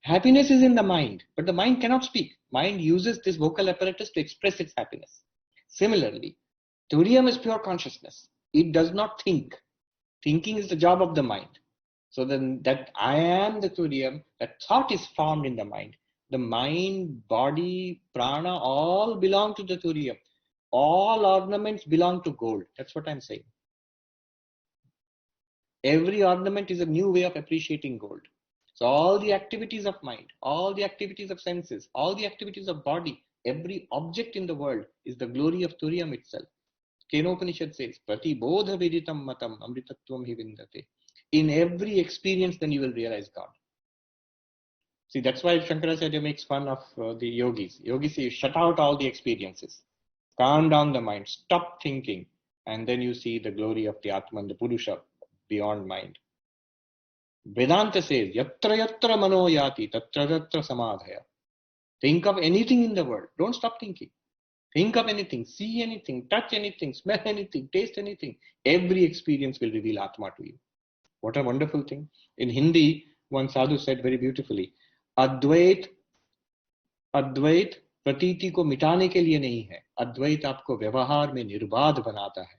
Happiness is in the mind, but the mind cannot speak. Mind uses this vocal apparatus to express its happiness. Similarly, Turiya is pure consciousness. It does not think. Thinking is the job of the mind. So then that I am the Turiya, that thought is formed in the mind. The mind, body, prana, all belong to the Turiya. All ornaments belong to gold. That's what I'm saying. Every ornament is a new way of appreciating gold. So all the activities of mind, all the activities of senses, all the activities of body, every object in the world is the glory of Turiyam itself. Kenopanishad says, Prati bodha viditam matam amritatvam hi vindate. In every experience, then you will realize God. See, that's why Shankaracharya makes fun of the yogis. Yogis say, shut out all the experiences. Calm down the mind, stop thinking, and then you see the glory of the Atman, the Purusha, beyond mind. Vedanta says, yatra yatra mano yati, tatra tatra samadhaya. Think of anything in the world. Don't stop thinking. Think of anything, see anything, touch anything, smell anything, taste anything. Every experience will reveal Atma to you. What a wonderful thing. In Hindi, one sadhu said very beautifully, Advait प्रतीति को मिटाने के लिए नहीं है. अद्वैत आपको व्यवहार में निर्बाध बनाता है.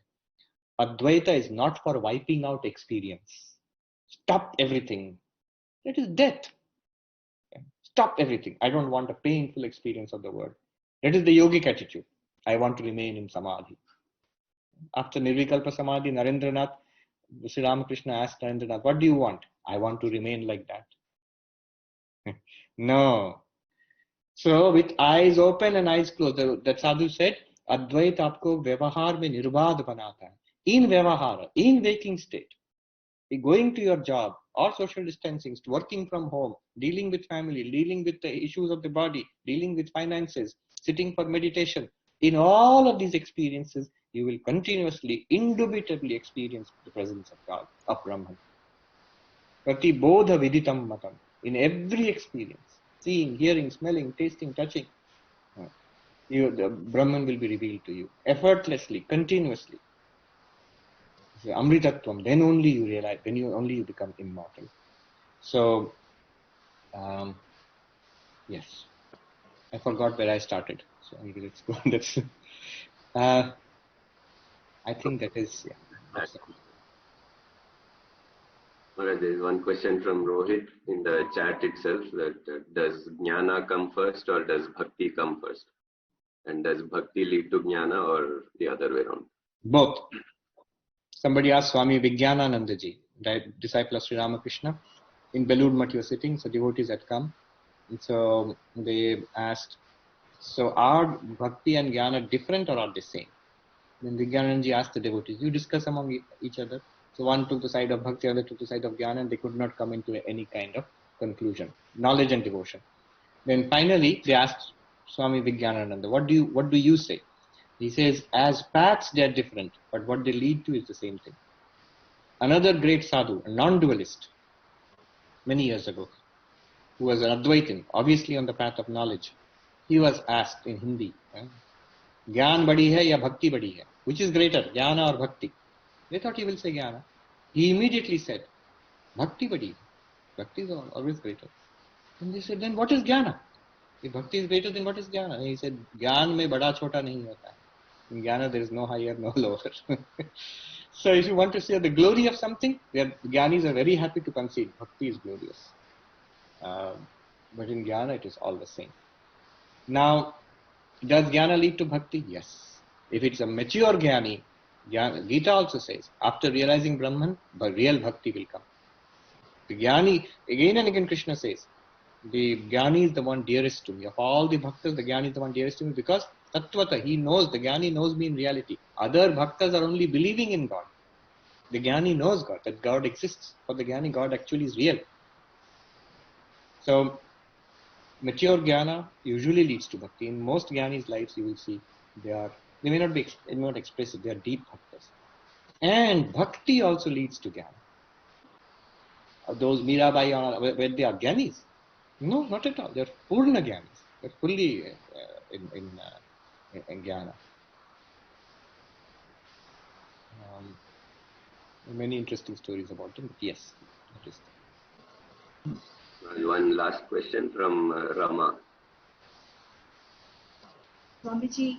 Advaita is not for wiping out experience. Stop everything. That is death. Stop everything. I don't want a painful experience of the world. That is the yogic attitude. I want to remain in samadhi. After Nirvikalpa Samadhi, Narendranath, Sri Ramakrishna asked Narendranath, what do you want? I want to remain like that. No. So with eyes open and eyes closed, that sadhu said, Advaita aapko vyavahar mein nirbadh banata hai. In vyavahara, in waking state, going to your job or social distancing, working from home, dealing with family, dealing with the issues of the body, dealing with finances, sitting for meditation, in all of these experiences, you will continuously, indubitably experience the presence of God, of Brahman. Prati bodha viditam matam. In every experience, seeing, hearing, smelling, tasting, touching, the Brahman will be revealed to you effortlessly, continuously. So, Amritatvam, then only you realize, then only you become immortal. So, yes, I forgot where I started. So let's go. That's, I think that is, yeah. Alright, there is one question from Rohit in the chat itself, that does jnana come first or does bhakti come first? And does bhakti lead to jnana or the other way around? Both. Somebody asked Swami Vijnananandaji, disciple of Sri Ramakrishna. In Belur Math he was sitting, so devotees had come. And so they asked, so are bhakti and jnana different or are they same? Then Vijnananandaji asked the devotees, you discuss among each other. So one took the side of bhakti, other took the side of jnana, and they could not come into any kind of conclusion, knowledge and devotion. Then finally they asked Swami Vijnanananda, what do you say? He says, as paths they are different, but what they lead to is the same thing. Another great sadhu, a non-dualist, many years ago, who was an Advaitin, obviously on the path of knowledge, he was asked in Hindi, Gyan badi hai ya bhakti badi hai? Which is greater, jnana or bhakti? They thought he will say jnana. He immediately said, bhakti badi hai. Bhakti is always greater. And they said, then what is jnana? If bhakti is greater, then what is jnana? And he said, jnana mein bada chota nahi hota hai. In jnana there is no higher, no lower. So if you want to see the glory of something, the jnanis are very happy to concede, bhakti is glorious. But in jnana it is all the same. Now, does jnana lead to bhakti? Yes. If it's a mature jnani, Gita also says, after realizing Brahman, real bhakti will come. The jnani, again and again Krishna says, the jnani is the one dearest to me. Of all the bhaktas, the jnani is the one dearest to me because tattvata, he knows, the jnani knows me in reality. Other bhaktas are only believing in God. The jnani knows God, that God exists. For the jnani, God actually is real. So, mature jnana usually leads to bhakti. In most jnanis' lives, you will see they may not express it, they are deep bhaktas. And bhakti also leads to jnana. those Mirabai were they are Gyanis? No, not at all. They're Purna Gyanis. They're fully in Jnana. Many interesting stories about them, but yes, interesting. One last question from Rama. Swamiji,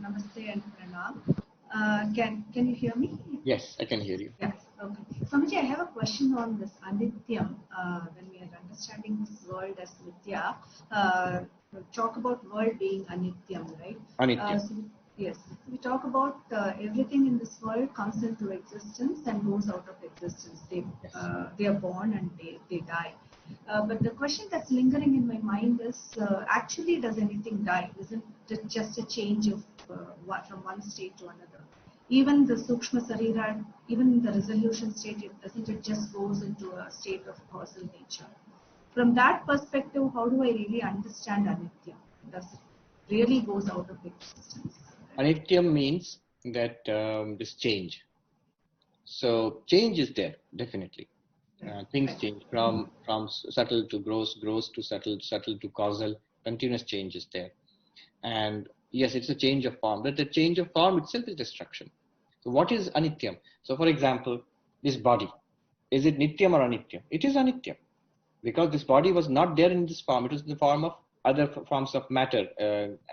namaste and pranam. Can you hear me? Yes, I can hear you. Yes, okay. Swamiji, I have a question on this Anithium. When we are understanding this world as Mithya, talk about world being Anithiam, right? Anithiam. Yes, we talk about everything in this world comes into existence and goes out of existence. They are born and they die. But the question that's lingering in my mind is, actually, does anything die? Isn't it just a change of from one state to another? Even the Sukshma Sarira, even the resolution state, doesn't it just goes into a state of causal nature? From that perspective, how do I really understand Anitya? Does it really goes out of existence? Anithyam means that this change. So change is there, definitely. Things change from subtle to gross, gross to subtle, subtle to causal. Continuous change is there. And yes, it's a change of form. But the change of form itself is destruction. So what is Anithyam? So for example, this body. Is it Nityam or Anityam? It is Anityam. Because this body was not there in this form. It was in the form of other forms of matter.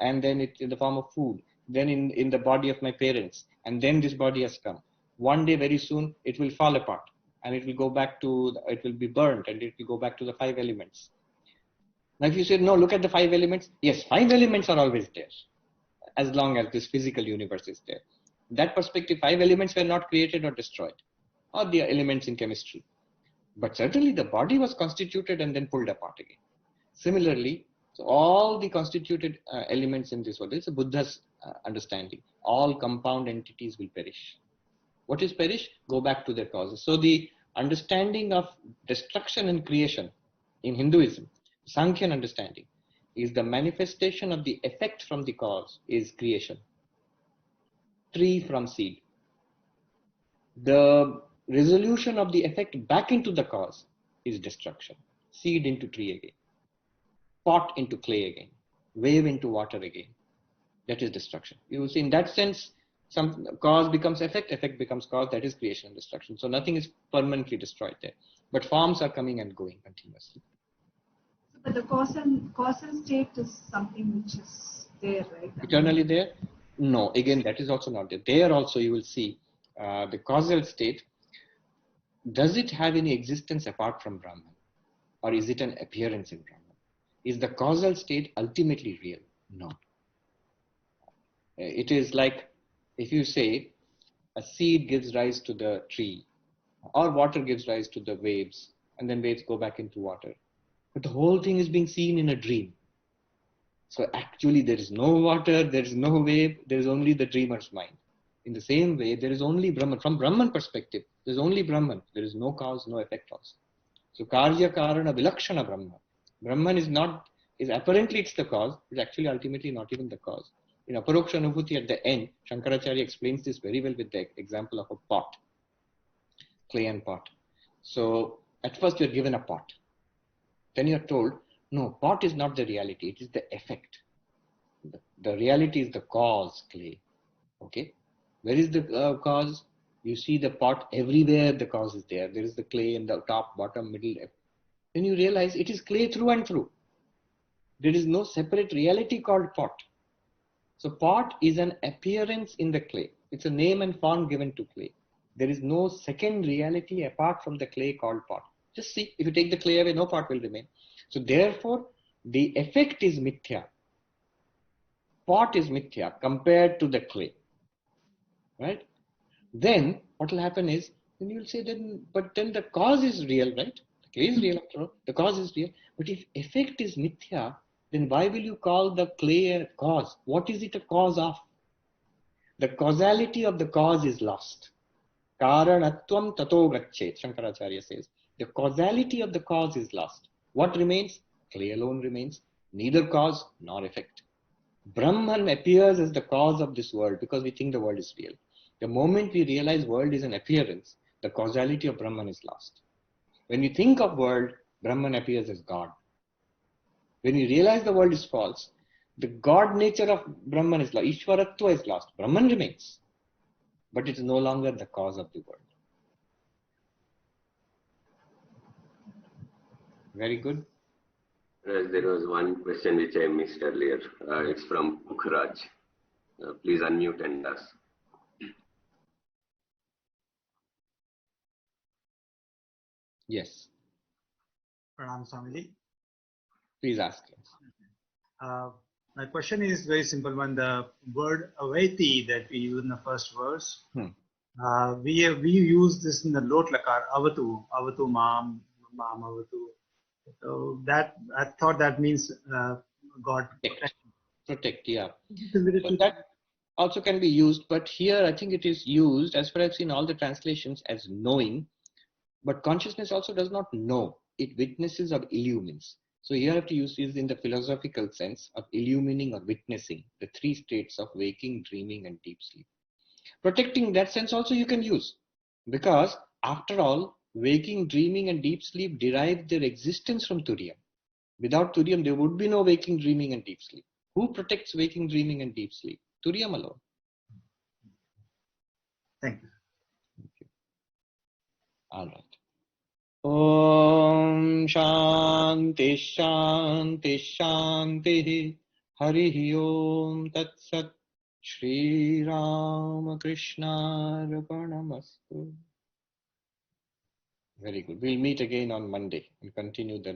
And then it's in the form of food. Then in the body of my parents. And then this body has come. One day, very soon, it will fall apart. And it will go back to, it will be burnt. And it will go back to the 5 elements. Now if you say, no, look at the 5 elements. Yes, 5 elements are always there. As long as this physical universe is there. In that perspective, 5 elements were not created or destroyed. Or the elements in chemistry. But certainly the body was constituted and then pulled apart again. Similarly, so all the constituted elements in this world, it's a Buddha's understanding. All compound entities will perish. What is perish? Go back to their causes. So the understanding of destruction and creation in Hinduism, Sankhyan understanding, is the manifestation of the effect from the cause is creation. Tree from seed. The resolution of the effect back into the cause is destruction. Seed into tree again. Pot into clay again. Wave into water again. That is destruction. You see, in that sense, some cause becomes effect, effect becomes cause, that is creation and destruction. So nothing is permanently destroyed there. But forms are coming and going continuously. But the causal state is something which is there, right? Eternally there? No, again, that is also not there. There also you will see the causal state. Does it have any existence apart from Brahman? Or is it an appearance in Brahman? Is the causal state ultimately real? No. It is like if you say a seed gives rise to the tree, or water gives rise to the waves, and then waves go back into water. But the whole thing is being seen in a dream. So actually there is no water, there is no wave, there is only the dreamer's mind. In the same way, there is only Brahman. From Brahman perspective, there is only Brahman. There is no cause, no effect also. So Karya Karana Vilakshana Brahma. Brahman is apparently it's the cause, but actually ultimately not even the cause. In Aparoksha Anubhuti at the end, Shankaracharya explains this very well with the example of a pot, clay and pot. So at first you're given a pot. Then you're told, no, pot is not the reality, it is the effect. The reality is the cause, clay. Okay? Where is the cause? You see the pot everywhere, the cause is there. There is the clay in the top, bottom, middle. Then you realize it is clay through and through. There is no separate reality called pot. So pot is an appearance in the clay. It's a name and form given to clay. There is no second reality apart from the clay called pot. Just see, if you take the clay away, no pot will remain. So therefore, the effect is mithya. Pot is mithya compared to the clay. Right? Then what will happen is, then you will say, but then the cause is real, right? The clay is real after all. The cause is real. But if effect is mithya, then why will you call the clay a cause? What is it a cause of? The causality of the cause is lost. Karanatvam tato gachet, Shankaracharya says. The causality of the cause is lost. What remains? Clay alone remains. Neither cause nor effect. Brahman appears as the cause of this world because we think the world is real. The moment we realize world is an appearance, the causality of Brahman is lost. When you think of world, Brahman appears as God. When you realize the world is false, the God nature of Brahman is lost. Ishwaratva is lost. Brahman remains. But it is no longer the cause of the world. Very good. There was one question which I missed earlier. It's from Pukhraj. Please unmute and ask. Yes. Pranam Swamiji. Please ask. My question is very simple one. The word aveti that we use in the first verse, we use this in the lot lakar, avatu mam avatu. So that I thought that means God Protect, yeah. But that also can be used, but here I think it is used, as far as I've seen all the translations, as knowing. But consciousness also does not know; it witnesses or illumines. So here I have to use this in the philosophical sense of illumining or witnessing the three states of waking, dreaming, and deep sleep. Protecting in that sense also you can use, because after all, waking, dreaming, and deep sleep derive their existence from Turiya. Without Turiya, there would be no waking, dreaming, and deep sleep. Who protects waking, dreaming, and deep sleep? Turiya alone. Thank you. All right. Om Shanti Shanti Shanti Hari Om Tat Sat Shri Ramakrishna Arpanamastu. Very good. We'll meet again on Monday and continue the